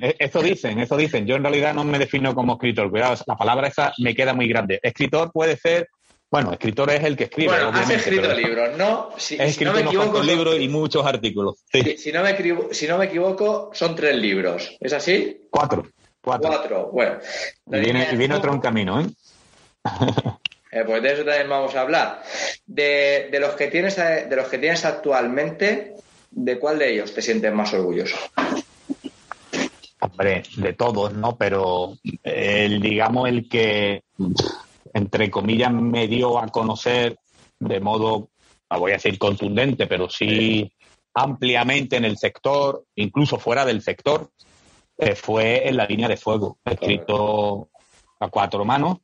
Yo en realidad no me defino como escritor. Cuidado, la palabra esa me queda muy grande. Escritor puede ser... Bueno, escritor es el que escribe. Bueno, has escrito libros, ¿no? He escrito unos cuantos libros y muchos artículos. Sí. Si no me equivoco, son 3 libros. ¿Es así? 4. Bueno. Y viene otro en camino, ¿eh? Pues de eso también vamos a hablar. De los que tienes actualmente, ¿de cuál de ellos te sientes más orgulloso? Hombre, de todos, ¿no? Pero el que, entre comillas, me dio a conocer de modo, no voy a decir contundente, pero sí ampliamente en el sector, incluso fuera del sector, fue En la línea de fuego, escrito a 4 manos,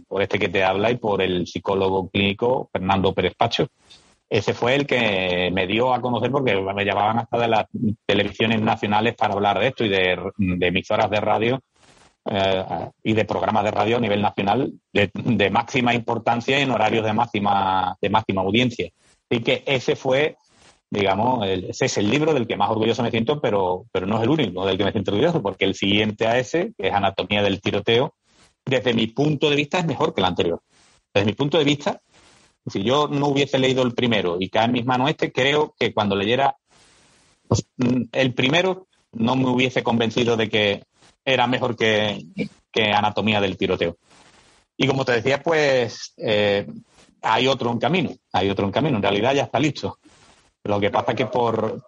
por este que te habla y por el psicólogo clínico Fernando Pérez Pacho. Ese fue el que me dio a conocer porque me llamaban hasta de las televisiones nacionales para hablar de esto y de emisoras de radio y de programas de radio a nivel nacional de máxima importancia en horarios de máxima audiencia. Así que ese fue, digamos, ese es el libro del que más orgulloso me siento, pero no es el único del que me siento orgulloso, porque el siguiente a ese, que es Anatomía del tiroteo, desde mi punto de vista es mejor que el anterior. Desde mi punto de vista, si yo no hubiese leído el primero y cae en mis manos creo que cuando leyera el primero no me hubiese convencido de que era mejor que Anatomía del tiroteo. Y como te decía, pues hay otro en camino. En realidad ya está listo. Lo que pasa es que por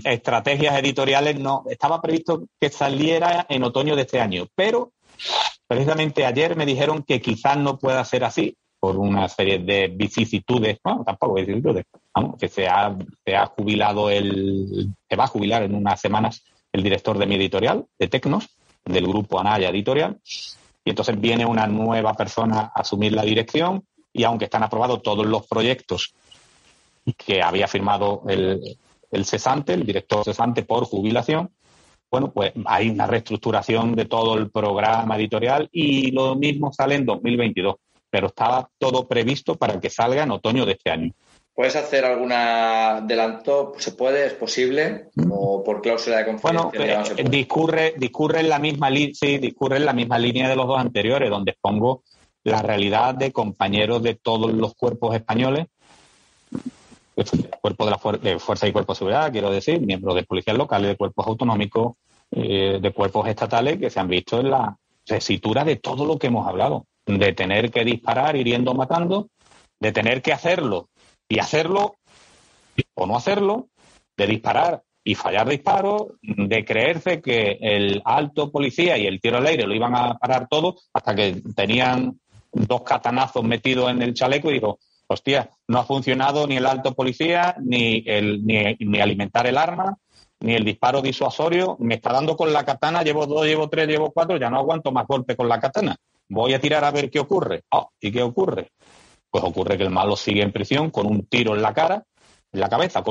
estrategias editoriales no estaba previsto que saliera en otoño de este año, pero precisamente ayer me dijeron que quizás no pueda ser así por una serie de vicisitudes, no, tampoco vicisitudes, vamos, que se va a jubilar en unas semanas el director de mi editorial, de Tecnos, del grupo Anaya Editorial, y entonces viene una nueva persona a asumir la dirección, y aunque están aprobados todos los proyectos que había firmado el cesante, el director cesante por jubilación. Bueno, pues hay una reestructuración de todo el programa editorial y lo mismo sale en 2022, pero estaba todo previsto para que salga en otoño de este año. ¿Puedes hacer algún adelanto? ¿Se puede? ¿Es posible? ¿O por cláusula de confidencialidad? Bueno, discurre en la misma línea de los dos anteriores, donde expongo la realidad de compañeros de todos los cuerpos españoles, cuerpos de Fuerza y Cuerpos de Seguridad, quiero decir, miembros de policías locales, de cuerpos autonómicos, de cuerpos estatales, que se han visto en la tesitura de todo lo que hemos hablado, de tener que disparar hiriendo o matando, de tener que hacerlo y hacerlo o no hacerlo, de disparar y fallar disparos, de creerse que el alto policía y el tiro al aire lo iban a parar todo hasta que tenían 2 catanazos metidos en el chaleco y digo, hostia, no ha funcionado ni el alto policía, ni alimentar el arma, ni el disparo disuasorio. Me está dando con la katana, llevo 2, llevo 3, llevo 4, ya no aguanto más golpes con la katana. Voy a tirar a ver qué ocurre. ¿Y qué ocurre? Pues ocurre que el malo sigue en prisión con un tiro en la cabeza,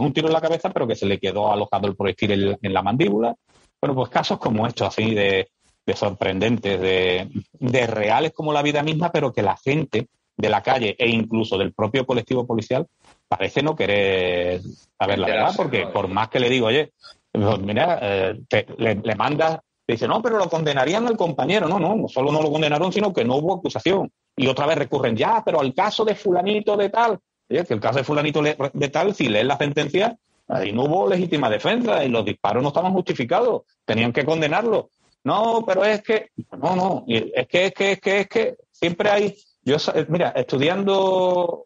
pero que se le quedó alojado el proyectil en la mandíbula. Bueno, pues casos como estos, así de sorprendentes, de reales como la vida misma, pero que la gente de la calle e incluso del propio colectivo policial parece no querer saber la verdad, porque por más que le digo, oye, pues mira, le mandas, te dice, no, pero lo condenarían al compañero. No solo no lo condenaron, sino que no hubo acusación. Y otra vez recurren, ya, pero al caso de fulanito de tal. Oye, que el caso de fulanito de tal, si lees la sentencia, ahí no hubo legítima defensa y los disparos no estaban justificados, tenían que condenarlo. No, pero es que, es que siempre hay... Mira, estudiando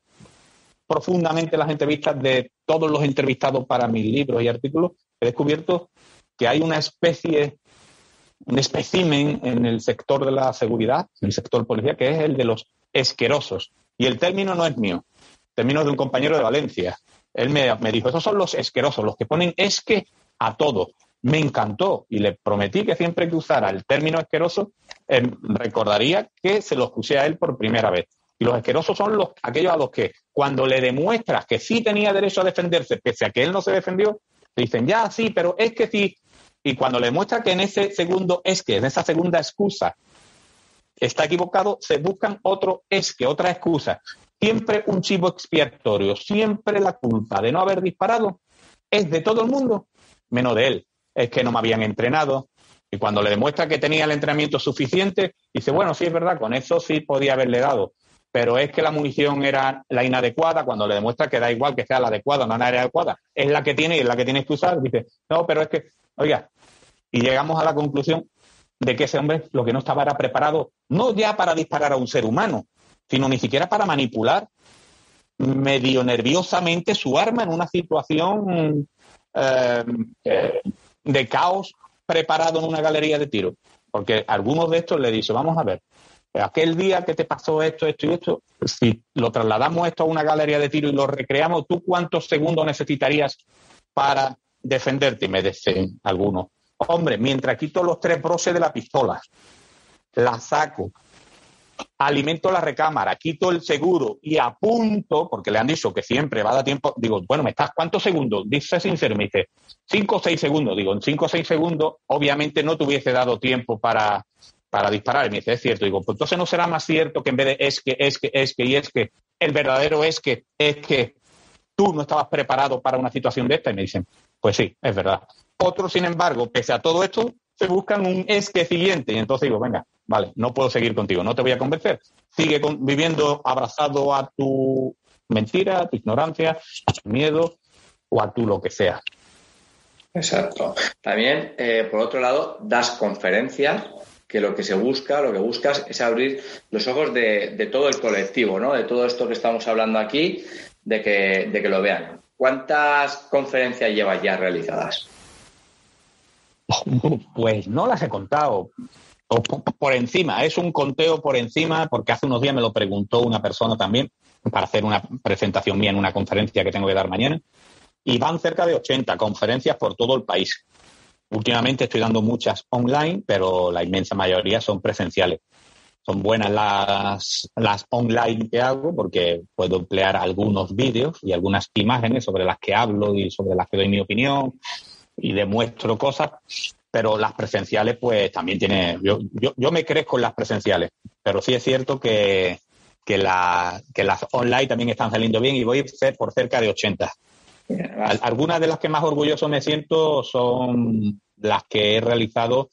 profundamente las entrevistas de todos los entrevistados para mis libros y artículos, he descubierto que hay un espécimen en el sector de la seguridad, en el sector policial, que es el de los esquerosos. Y el término no es mío, el término es de un compañero de Valencia. Él me dijo, esos son los esquerosos, los que ponen esque a todo. Me encantó y le prometí que siempre que usara el término asqueroso, recordaría que se los puse a él por primera vez. Y los asquerosos son aquellos a los que cuando le demuestras que sí tenía derecho a defenderse, pese a que él no se defendió, te dicen, ya, sí, pero es que sí. Y cuando le demuestras que en ese segundo en esa segunda excusa está equivocado, se buscan otra excusa. Siempre un chivo expiatorio, siempre la culpa de no haber disparado es de todo el mundo, menos de él. Es que no me habían entrenado. Y cuando le demuestra que tenía el entrenamiento suficiente, dice, bueno, sí, es verdad, con eso sí podía haberle dado. Pero es que la munición era la inadecuada. Cuando le demuestra que da igual que sea la adecuada o no la adecuada, es la que tiene y es la que tienes que usar. Dice, no, pero es que, oiga, y llegamos a la conclusión de que ese hombre lo que no estaba era preparado, no ya para disparar a un ser humano, sino ni siquiera para manipular medio nerviosamente su arma en una situación de caos preparado en una galería de tiro. Porque algunos de estos le dicen, vamos a ver, aquel día que te pasó esto y esto, si lo trasladamos esto a una galería de tiro y lo recreamos, ¿tú cuántos segundos necesitarías para defenderte? Y me dicen algunos, hombre, mientras quito los 3 broches de la pistola, la saco, alimento la recámara, quito el seguro y apunto, porque le han dicho que siempre va a dar tiempo, digo, bueno, ¿cuántos segundos? Dice sincero, me dice, 5 o 6 segundos. Digo, en 5 o 6 segundos, obviamente no te hubiese dado tiempo para disparar. Y me dice, es cierto. Digo, pues entonces no será más cierto que en vez de es que, el verdadero es que tú no estabas preparado para una situación de esta. Y me dicen, pues sí, es verdad. Otros, sin embargo, pese a todo esto, se buscan un es que siguiente. Y entonces digo, venga, vale, no puedo seguir contigo, no te voy a convencer. Sigue viviendo abrazado a tu mentira, a tu ignorancia, a tu miedo o a tu lo que sea. Exacto. También, por otro lado, das conferencias, que lo que buscas es abrir los ojos de todo el colectivo, ¿no? De todo esto que estamos hablando aquí, de que lo vean. ¿Cuántas conferencias llevas ya realizadas? Pues no las he contado. Por encima, es un conteo por encima, porque hace unos días me lo preguntó una persona también para hacer una presentación mía en una conferencia que tengo que dar mañana, y van cerca de 80 conferencias por todo el país. Últimamente estoy dando muchas online, pero la inmensa mayoría son presenciales. Son buenas las online que hago porque puedo emplear algunos vídeos y algunas imágenes sobre las que hablo y sobre las que doy mi opinión y demuestro cosas, pero las presenciales pues también tiene... Yo me crezco en las presenciales, pero sí es cierto que las online también están saliendo bien y voy por cerca de 80. Algunas de las que más orgulloso me siento son las que he realizado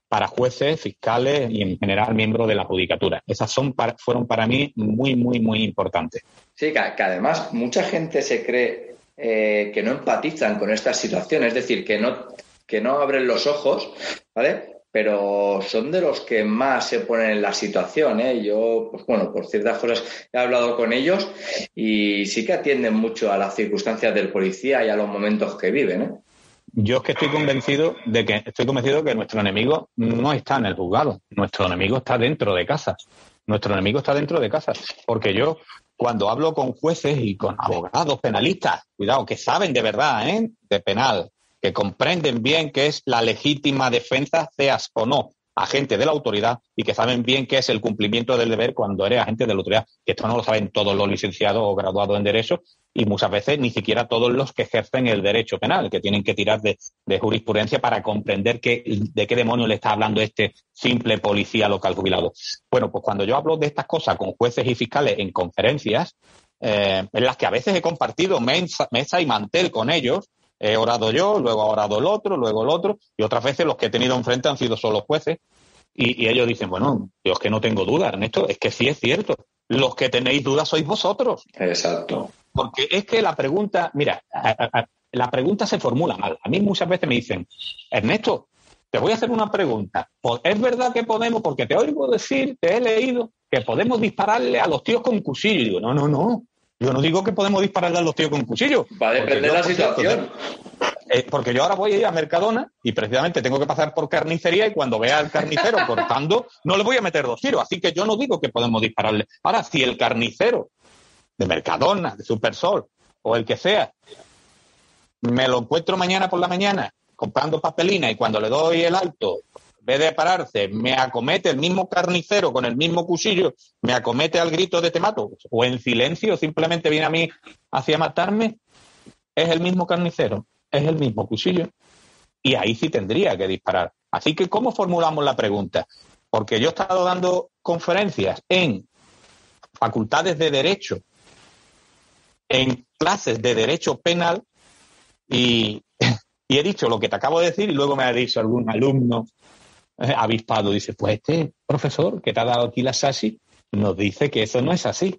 para jueces, fiscales y en general miembros de la judicatura. Esas fueron para mí muy, muy, muy importantes. Sí, que además mucha gente se cree que no empatizan con estas situaciones, es decir, que no abren los ojos, ¿vale? Pero son de los que más se ponen en la situación, ¿eh? Yo, pues bueno, por ciertas cosas he hablado con ellos y sí que atienden mucho a las circunstancias del policía y a los momentos que viven, ¿eh? Yo es que estoy convencido de que nuestro enemigo no está en el juzgado. Nuestro enemigo está dentro de casa. Porque yo, cuando hablo con jueces y con abogados penalistas, cuidado, que saben de verdad, de penal, que comprenden bien qué es la legítima defensa, seas o no agente de la autoridad, y que saben bien qué es el cumplimiento del deber cuando eres agente de la autoridad, que esto no lo saben todos los licenciados o graduados en Derecho, y muchas veces ni siquiera todos los que ejercen el derecho penal, que tienen que tirar de jurisprudencia para comprender de qué demonio le está hablando este simple policía local jubilado. Bueno, pues cuando yo hablo de estas cosas con jueces y fiscales en conferencias, en las que a veces he compartido mesa y mantel con ellos, he orado yo, luego ha orado luego el otro, y otras veces los que he tenido enfrente han sido solo jueces, y ellos dicen, bueno, yo es que no tengo duda, Ernesto, es que sí es cierto, los que tenéis dudas sois vosotros. Exacto. Porque es que la pregunta, mira, la pregunta se formula mal. A mí muchas veces me dicen, Ernesto, te voy a hacer una pregunta. ¿Es verdad que podemos, porque te oigo decir, te he leído, que podemos dispararle a los tíos con cuchillo? Y digo, no. Yo no digo que podemos dispararle a los tíos con cuchillo. Va a depender de la situación. Porque yo ahora voy a ir a Mercadona y precisamente tengo que pasar por carnicería y cuando vea al carnicero cortando, no le voy a meter 2 tiros. Así que yo no digo que podemos dispararle. Ahora, si el carnicero de Mercadona, de Supersol o el que sea, me lo encuentro mañana por la mañana comprando papelina y cuando le doy el alto, en vez de pararse, me acomete el mismo carnicero con el mismo cuchillo, me acomete al grito de te mato, o en silencio simplemente viene a mí hacia matarme, es el mismo carnicero, es el mismo cuchillo, y ahí sí tendría que disparar. Así que, ¿cómo formulamos la pregunta? Porque yo he estado dando conferencias en facultades de Derecho, en clases de Derecho Penal, y he dicho lo que te acabo de decir, y luego me ha dicho algún alumno avispado, dice, pues este profesor que te ha dado aquí la SASI nos dice que eso no es así.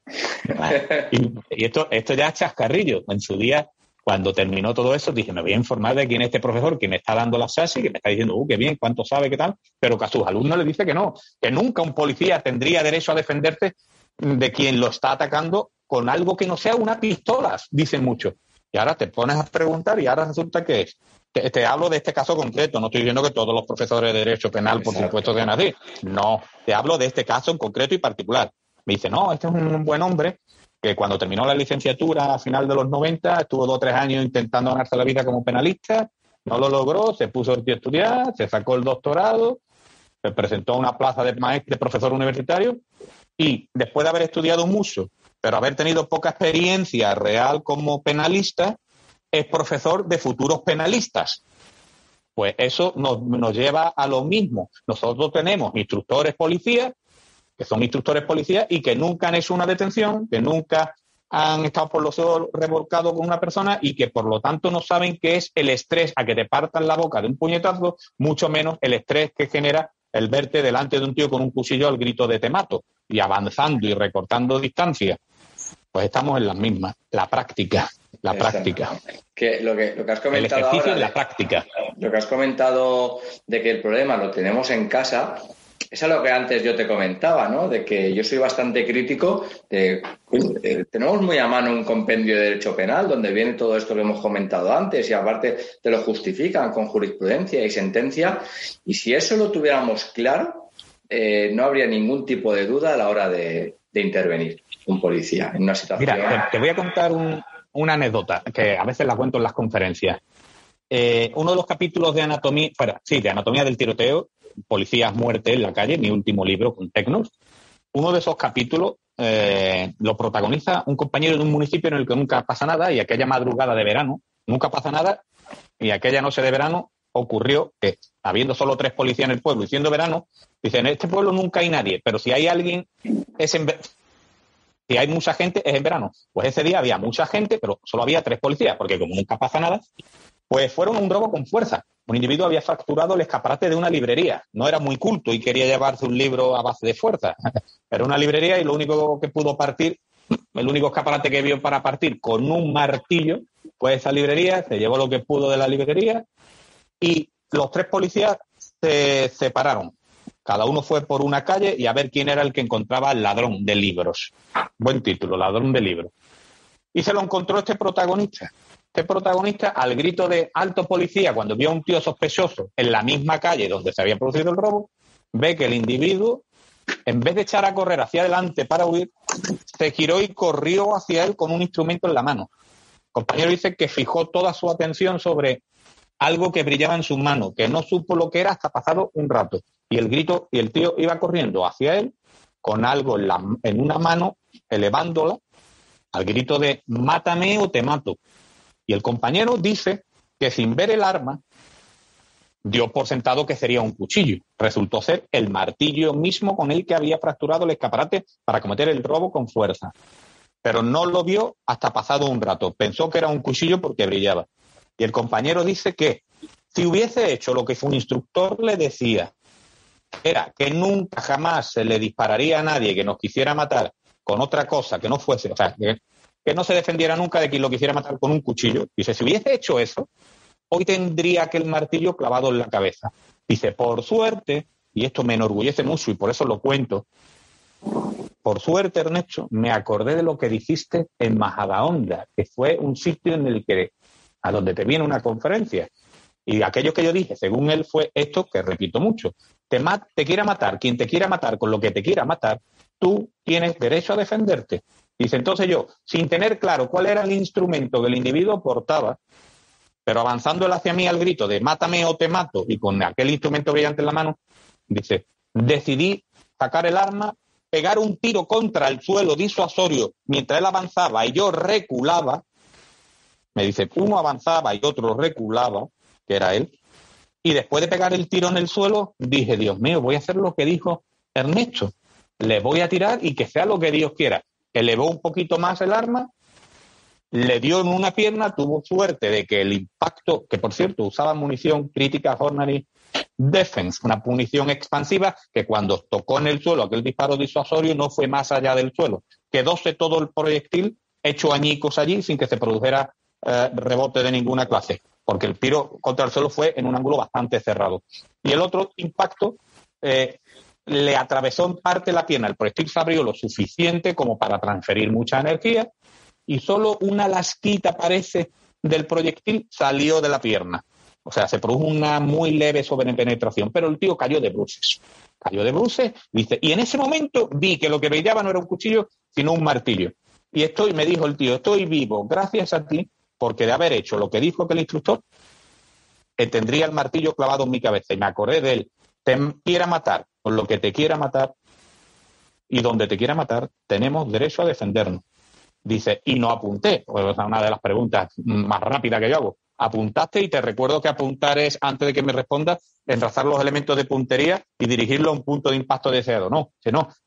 Y esto ya es chascarrillo. En su día, cuando terminó todo eso, dije, me voy a informar de quién es este profesor que me está dando la SASI, que me está diciendo, qué bien, cuánto sabe, qué tal, pero que a sus alumnos le dice que no, que nunca un policía tendría derecho a defenderse de quien lo está atacando con algo que no sea una pistola, dicen muchos. Y ahora te pones a preguntar y ahora resulta que es. Te hablo de este caso concreto, no estoy diciendo que todos los profesores de Derecho Penal, por supuesto, sean así. No, te hablo de este caso en concreto y particular. Me dice, no, este es un buen hombre que cuando terminó la licenciatura a final de los 90, estuvo 2 o 3 años intentando ganarse la vida como penalista, no lo logró, se puso a estudiar, se sacó el doctorado, se presentó a una plaza de profesor universitario y después de haber estudiado mucho, pero haber tenido poca experiencia real como penalista, es profesor de futuros penalistas. Pues eso nos lleva a lo mismo. Nosotros tenemos instructores policías, que son instructores policías y que nunca han hecho una detención, que nunca han estado por los suelos revolcados con una persona y que por lo tanto no saben qué es el estrés a que te partan la boca de un puñetazo, mucho menos el estrés que genera el verte delante de un tío con un cuchillo al grito de te mato y avanzando y recortando distancia. Pues estamos en las mismas. La práctica. Que lo que has comentado, el ejercicio ahora, en la práctica. Lo que has comentado de que el problema lo tenemos en casa, es a lo que antes yo te comentaba, ¿no? De que yo soy bastante crítico tenemos muy a mano un compendio de derecho penal donde viene todo esto que hemos comentado antes y aparte te lo justifican con jurisprudencia y sentencia, y si eso lo tuviéramos claro, no habría ningún tipo de duda a la hora de intervenir un policía en una situación. Mira, te voy a contar una anécdota que a veces la cuento en las conferencias. uno de los capítulos de anatomía del tiroteo, Policías, muerte en la calle, mi último libro con Tecnos, uno de esos capítulos lo protagoniza un compañero de un municipio en el que nunca pasa nada, y aquella madrugada de verano nunca pasa nada, y aquella noche de verano ocurrió que, habiendo solo 3 policías en el pueblo y siendo verano, dicen, en este pueblo nunca hay nadie, pero si hay alguien, si hay mucha gente, es en verano. Pues ese día había mucha gente, pero solo había 3 policías, porque como nunca pasa nada, pues fueron a un robo con fuerza. Un individuo había fracturado el escaparate de una librería. No era muy culto y quería llevarse un libro a base de fuerza. Era una librería y lo único que pudo partir, el único escaparate que vio para partir con un martillo, fue esa librería, se llevó lo que pudo de la librería y los 3 policías se separaron. Cada uno fue por una calle y a ver quién era el que encontraba al ladrón de libros. Buen título, ladrón de libros. Y se lo encontró este protagonista. Este protagonista, al grito de alto policía, cuando vio a un tío sospechoso en la misma calle donde se había producido el robo, ve que el individuo, en vez de echar a correr hacia adelante para huir, se giró y corrió hacia él con un instrumento en la mano. El compañero dice que fijó toda su atención sobre algo que brillaba en sus manos, que no supo lo que era hasta pasado un rato. Y el tío iba corriendo hacia él con algo en una mano, elevándola, al grito de mátame o te mato. Y el compañero dice que sin ver el arma, dio por sentado que sería un cuchillo. Resultó ser el martillo mismo con el que había fracturado el escaparate para cometer el robo con fuerza. Pero no lo vio hasta pasado un rato. Pensó que era un cuchillo porque brillaba. Y el compañero dice que si hubiese hecho lo que su instructor le decía, era que nunca jamás se le dispararía a nadie que nos quisiera matar con otra cosa que no fuese, o sea, que no se defendiera nunca de quien lo quisiera matar con un cuchillo. Dice, si hubiese hecho eso, hoy tendría aquel martillo clavado en la cabeza. Dice, por suerte, y esto me enorgullece mucho y por eso lo cuento, por suerte, Ernesto, me acordé de lo que dijiste en Majadahonda, que fue un sitio en el que, a donde te viene una conferencia. Y aquello que yo dije, según él, fue esto que repito mucho. Te quiera matar, quien te quiera matar con lo que te quiera matar, tú tienes derecho a defenderte. Dice, entonces yo, sin tener claro cuál era el instrumento que el individuo portaba, pero avanzando él hacia mí al grito de mátame o te mato, y con aquel instrumento brillante en la mano, dice, decidí sacar el arma, pegar un tiro contra el suelo disuasorio mientras él avanzaba y yo reculaba. Me dice, uno avanzaba y otro reculaba, que era él, y después de pegar el tiro en el suelo, dije, Dios mío, voy a hacer lo que dijo Ernesto, le voy a tirar y que sea lo que Dios quiera. Elevó un poquito más el arma, le dio en una pierna, tuvo suerte de que el impacto, que por cierto usaba munición crítica Hornady Defense, una munición expansiva que cuando tocó en el suelo aquel disparo disuasorio no fue más allá del suelo. Quedóse todo el proyectil hecho añicos allí sin que se produjera rebote de ninguna clase, porque el tiro contra el suelo fue en un ángulo bastante cerrado. Y el otro impacto le atravesó en parte la pierna. El proyectil se abrió lo suficiente como para transferir mucha energía y solo una lasquita, parece, del proyectil salió de la pierna. O sea, se produjo una muy leve sobrepenetración, pero el tío cayó de bruces. Cayó de bruces, dice, y en ese momento vi que lo que brillaba no era un cuchillo, sino un martillo. Y me dijo el tío, estoy vivo gracias a ti, porque de haber hecho lo que dijo el instructor, tendría el martillo clavado en mi cabeza. Y me acordé de él, te quiera matar con lo que te quiera matar, y donde te quiera matar, tenemos derecho a defendernos. Dice, y no apunté, pues es una de las preguntas más rápidas que yo hago. Apuntaste, y te recuerdo que apuntar es, antes de que me respondas, enlazar los elementos de puntería y dirigirlo a un punto de impacto deseado. No,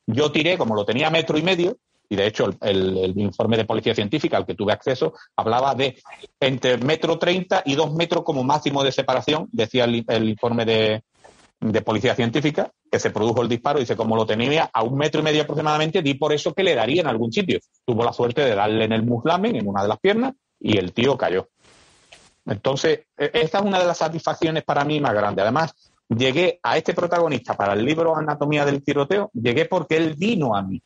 yo tiré, como lo tenía a 1,5 metros, y de hecho el informe de policía científica al que tuve acceso hablaba de entre 1,30 m y 2 metros como máximo de separación, decía el informe de policía científica, que se produjo el disparo. Dice, como lo tenía a 1,5 m aproximadamente, di por eso que le daría en algún sitio. Tuvo la suerte de darle en el muslamen, en una de las piernas, y el tío cayó. Entonces, esta es una de las satisfacciones para mí más grandes. Además, llegué a este protagonista para el libro Anatomía del tiroteo, llegué porque él vino a mí.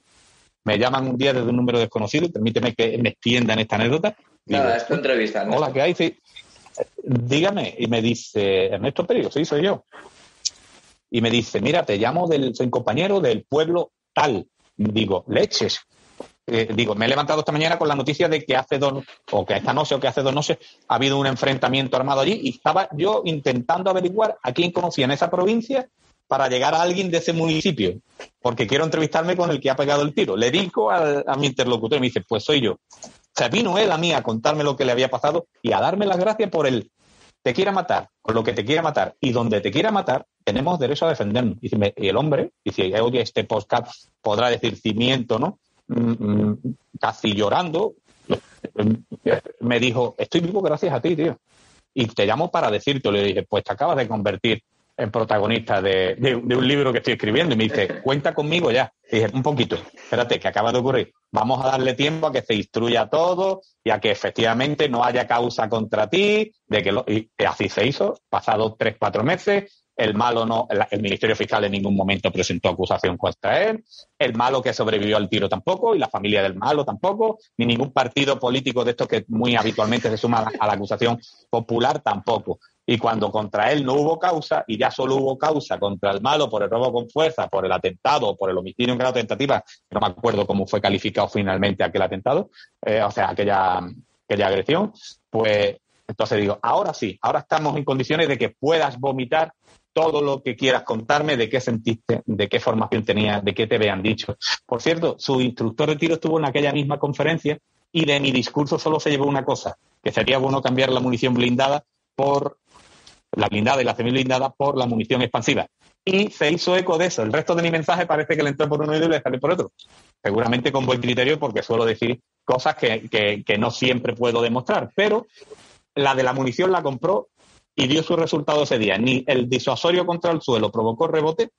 Me llaman un día desde un número desconocido, y permíteme que me extienda en esta anécdota. Nada, es tu entrevista, ¿no? Hola, ¿qué hay? Sí. Dígame. Y me dice, Ernesto Perio, sí, soy yo. Y me dice, mira, soy compañero del pueblo tal. Digo, leches. me he levantado esta mañana con la noticia de que hace 2 noches ha habido un enfrentamiento armado allí y estaba yo intentando averiguar a quién conocía en esa provincia para llegar a alguien de ese municipio, porque quiero entrevistarme con el que ha pegado el tiro. Le digo a mi interlocutor y me dice, pues soy yo. O sea, vino él a mí a contarme lo que le había pasado y a darme las gracias por él. Te quiera matar, con lo que te quiera matar y donde te quiera matar, tenemos derecho a defendernos. Y el hombre, dice, oye, este podcast podrá decir cimiento, ¿no? Casi llorando, me dijo, estoy vivo gracias a ti, tío. Y te llamo para decirte. Le dije, pues te acabas de convertir en protagonista de un libro que estoy escribiendo. Y me dice, cuenta conmigo ya. Y dije, un poquito, espérate, que acaba de ocurrir. Vamos a darle tiempo a que se instruya todo y a que efectivamente no haya causa contra ti. Y así se hizo, pasados 3-4 meses. El malo el Ministerio Fiscal en ningún momento presentó acusación contra él. El malo que sobrevivió al tiro tampoco, y la familia del malo tampoco, ni ningún partido político de estos que muy habitualmente se suma a la acusación popular tampoco. Y cuando contra él no hubo causa, y ya solo hubo causa contra el malo por el robo con fuerza, por el atentado, por el homicidio en grado de tentativa, no me acuerdo cómo fue calificado finalmente aquel atentado, aquella agresión, pues entonces digo, ahora sí, ahora estamos en condiciones de que puedas vomitar todo lo que quieras contarme, de qué sentiste, de qué formación tenías, de qué te habían dicho. Por cierto, su instructor de tiro estuvo en aquella misma conferencia y de mi discurso solo se llevó una cosa, que sería bueno cambiar la munición blindada por la blindada y la semiblindada por la munición expansiva. Y se hizo eco de eso. El resto de mi mensaje parece que le entró por uno y le salió por otro. Seguramente con buen criterio, porque suelo decir cosas que no siempre puedo demostrar. Pero la de la munición la compró y dio su resultado ese día. Ni el disuasorio contra el suelo provocó rebote.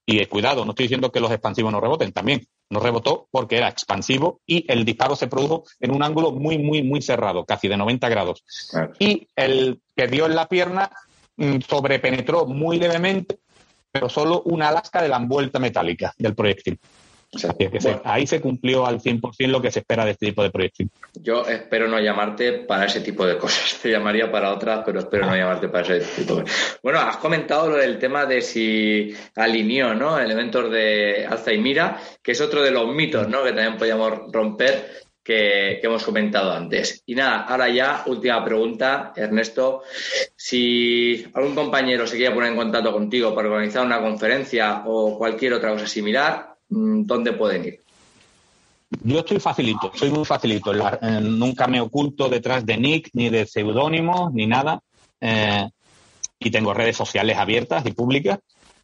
Y cuidado, no estoy diciendo que los expansivos no reboten, también. No rebotó porque era expansivo y el disparo se produjo en un ángulo muy, muy, muy cerrado, casi de 90 grados. Claro. Y el que dio en la pierna sobrepenetró muy levemente, pero solo una lasca de la envuelta metálica del proyectil. O sea, que ahí se cumplió al 100% lo que se espera de este tipo de proyectil. Yo espero no llamarte para ese tipo de cosas. Te llamaría para otras, pero espero no llamarte para ese tipo de cosas. Bueno, has comentado lo del tema de si alineó, ¿no?, elementos de alza y mira, que es otro de los mitos, ¿no?, que también podíamos romper, que hemos comentado antes. Y nada, ahora ya, última pregunta, Ernesto. Si algún compañero se quiere poner en contacto contigo para organizar una conferencia o cualquier otra cosa similar, ¿dónde pueden ir? Yo soy muy facilito. Nunca me oculto detrás de nick, ni de seudónimos, ni nada. Y tengo redes sociales abiertas y públicas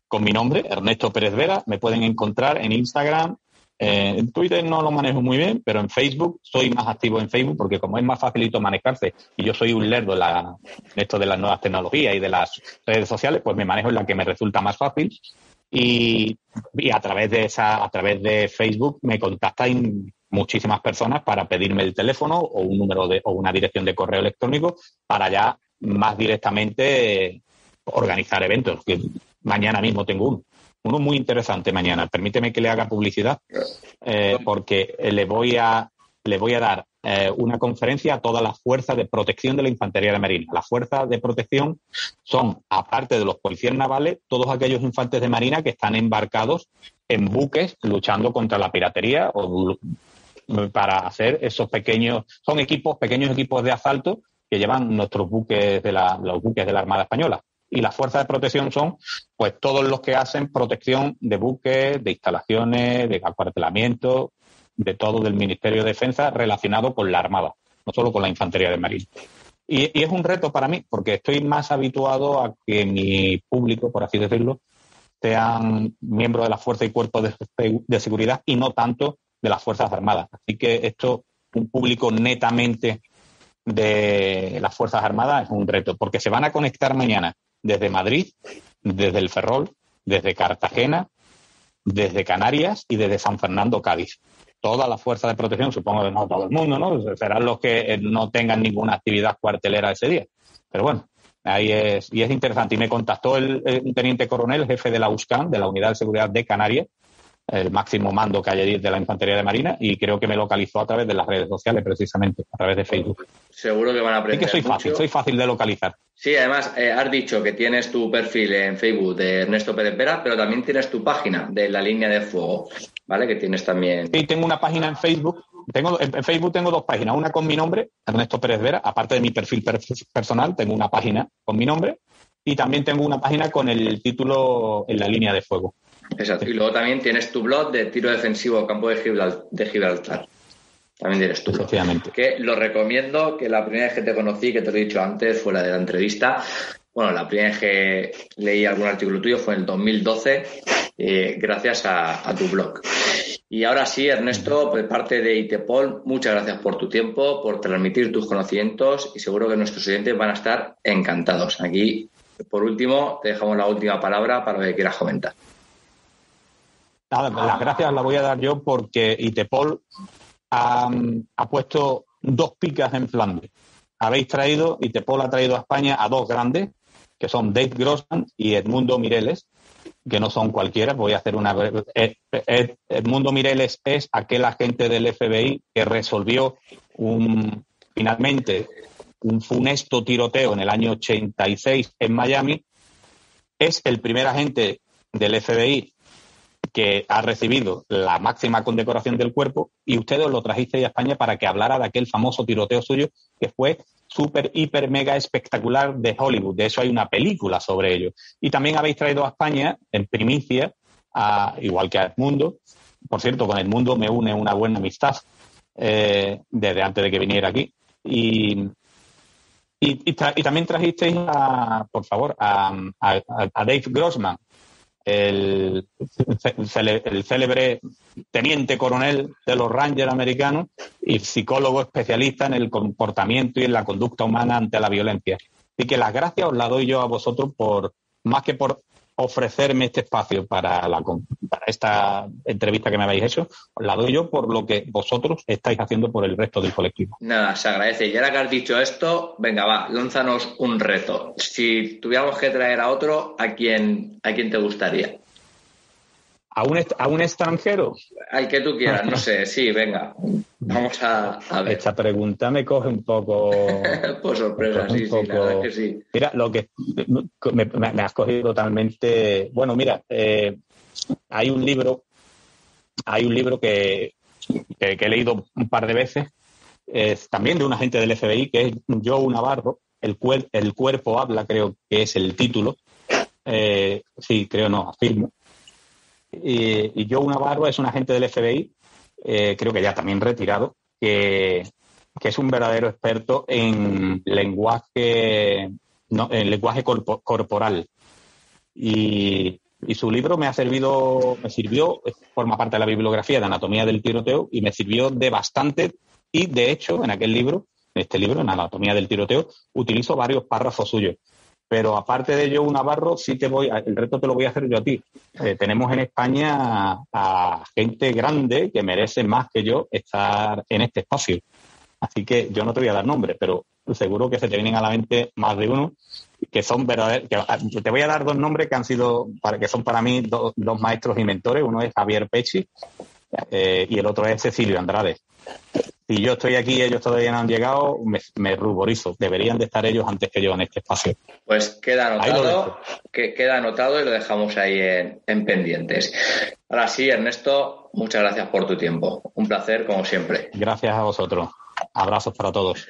con mi nombre, Ernesto Pérez Vera. Me pueden encontrar en Instagram. En Twitter no lo manejo muy bien, pero en Facebook soy más activo en Facebook porque como es más facilito manejarse y yo soy un lerdo en esto de las nuevas tecnologías y de las redes sociales, pues me manejo en la que me resulta más fácil. Y a través de Facebook me contactan muchísimas personas para pedirme el teléfono o un número o una dirección de correo electrónico para ya más directamente organizar eventos. Que mañana mismo tengo uno muy interesante mañana. Permíteme que le haga publicidad porque le voy a dar una conferencia a todas las fuerzas de protección de la Infantería de Marina. Las fuerzas de protección son, aparte de los policías navales, todos aquellos infantes de Marina que están embarcados en buques luchando contra la piratería o para hacer esos pequeños equipos de asalto que llevan nuestros buques los buques de la Armada Española. Y las fuerzas de protección son pues todos los que hacen protección de buques, de instalaciones, de acuartelamiento, de todo del Ministerio de Defensa relacionado con la Armada, no solo con la Infantería de Marina. Y es un reto para mí, porque estoy más habituado a que mi público, por así decirlo, sean miembros de las fuerzas y cuerpos de seguridad y no tanto de las Fuerzas Armadas. Así que esto, un público netamente de las Fuerzas Armadas, es un reto, porque se van a conectar mañana desde Madrid, desde el Ferrol, desde Cartagena, desde Canarias y desde San Fernando, Cádiz. Todas las fuerzas de protección, supongo que no todo el mundo, ¿no? Serán los que no tengan ninguna actividad cuartelera ese día. Pero bueno, ahí es interesante. Y me contactó un teniente coronel, jefe de la USCAN, de la Unidad de Seguridad de Canarias, el máximo mando que hay allí de la Infantería de Marina, y creo que me localizó a través de las redes sociales, precisamente, a través de Facebook. Seguro que van a aprender. Sí que soy fácil de localizar. Sí, además, has dicho que tienes tu perfil en Facebook de Ernesto Pérez Vera, pero también tienes tu página de La Línea de Fuego, ¿vale? Que tienes también... Sí, tengo una página en Facebook. En Facebook tengo 2 páginas, una con mi nombre, Ernesto Pérez Vera, aparte de mi perfil personal, tengo una página con mi nombre, y también tengo una página con el título En la Línea de Fuego. Exacto. Y luego también tienes tu blog de tiro defensivo campo de Gibraltar. También tienes tu blog. Que lo recomiendo, que la primera vez que te conocí, que te lo he dicho antes, fuera de la entrevista, bueno, la primera vez que leí algún artículo tuyo fue en el 2012, gracias a tu blog. Y ahora sí, Ernesto, por parte de ITPOL, muchas gracias por tu tiempo, por transmitir tus conocimientos, y seguro que nuestros oyentes van a estar encantados. Aquí, por último, te dejamos la última palabra para lo que quieras comentar. Nada, las gracias las voy a dar yo porque ITPOL ha puesto 2 picas en Flandes. ITPOL ha traído a España a 2 grandes, que son Dave Grossman y Edmundo Mireles, que no son cualquiera. Voy a hacer una breve. Edmundo Mireles es aquel agente del FBI que resolvió finalmente un funesto tiroteo en el año 86 en Miami. Es el primer agente del FBI que ha recibido la máxima condecoración del cuerpo, y ustedes lo trajisteis a España para que hablara de aquel famoso tiroteo suyo que fue súper, hiper, mega espectacular de Hollywood. De eso hay una película sobre ello. Y también habéis traído a España, en primicia, igual que a Edmundo. Por cierto, con Edmundo me une una buena amistad desde antes de que viniera aquí. Y también trajisteis, por favor, a Dave Grossman, el célebre teniente coronel de los Rangers americanos y psicólogo especialista en el comportamiento y en la conducta humana ante la violencia. Así que las gracias os las doy yo a vosotros más que por ofrecerme este espacio para esta entrevista que me habéis hecho, os la doy yo por lo que vosotros estáis haciendo por el resto del colectivo. Nada, se agradece. Y ahora que has dicho esto, venga, va, lánzanos un reto. Si tuviéramos que traer a otro, ¿a quién te gustaría? ¿A un extranjero? Al que tú quieras, no sé, sí, venga. Vamos a ver. Esta pregunta me coge un poco... Por sorpresa, sí, la verdad que sí. Mira, lo que me has cogido totalmente... Bueno, mira, hay un libro que he leído un par de veces, también de un agente del FBI, que es Joe Navarro, El cuerpo habla, creo que es el título. Sí, creo no, afirmo. Y Joe Navarro es un agente del FBI, creo que ya también retirado, que es un verdadero experto en lenguaje corporal. Y su libro me sirvió, forma parte de la bibliografía de Anatomía del Tiroteo, y me sirvió de bastante. Y de hecho, en en Anatomía del Tiroteo, utilizo varios párrafos suyos. Pero aparte de Joe Navarro, el reto te lo voy a hacer yo a ti. Tenemos en España a gente grande que merece más que yo estar en este espacio. Así que yo no te voy a dar nombres, pero seguro que se te vienen a la mente más de uno que son verdaderos. Te voy a dar 2 nombres que son para mí dos maestros y mentores. Uno es Javier Pecci y el otro es Cecilio Andrade. Si yo estoy aquí y ellos todavía no han llegado, me ruborizo. Deberían de estar ellos antes que yo en este espacio. Pues queda anotado y lo dejamos ahí en pendientes. Ahora sí, Ernesto, muchas gracias por tu tiempo. Un placer, como siempre. Gracias a vosotros. Abrazos para todos.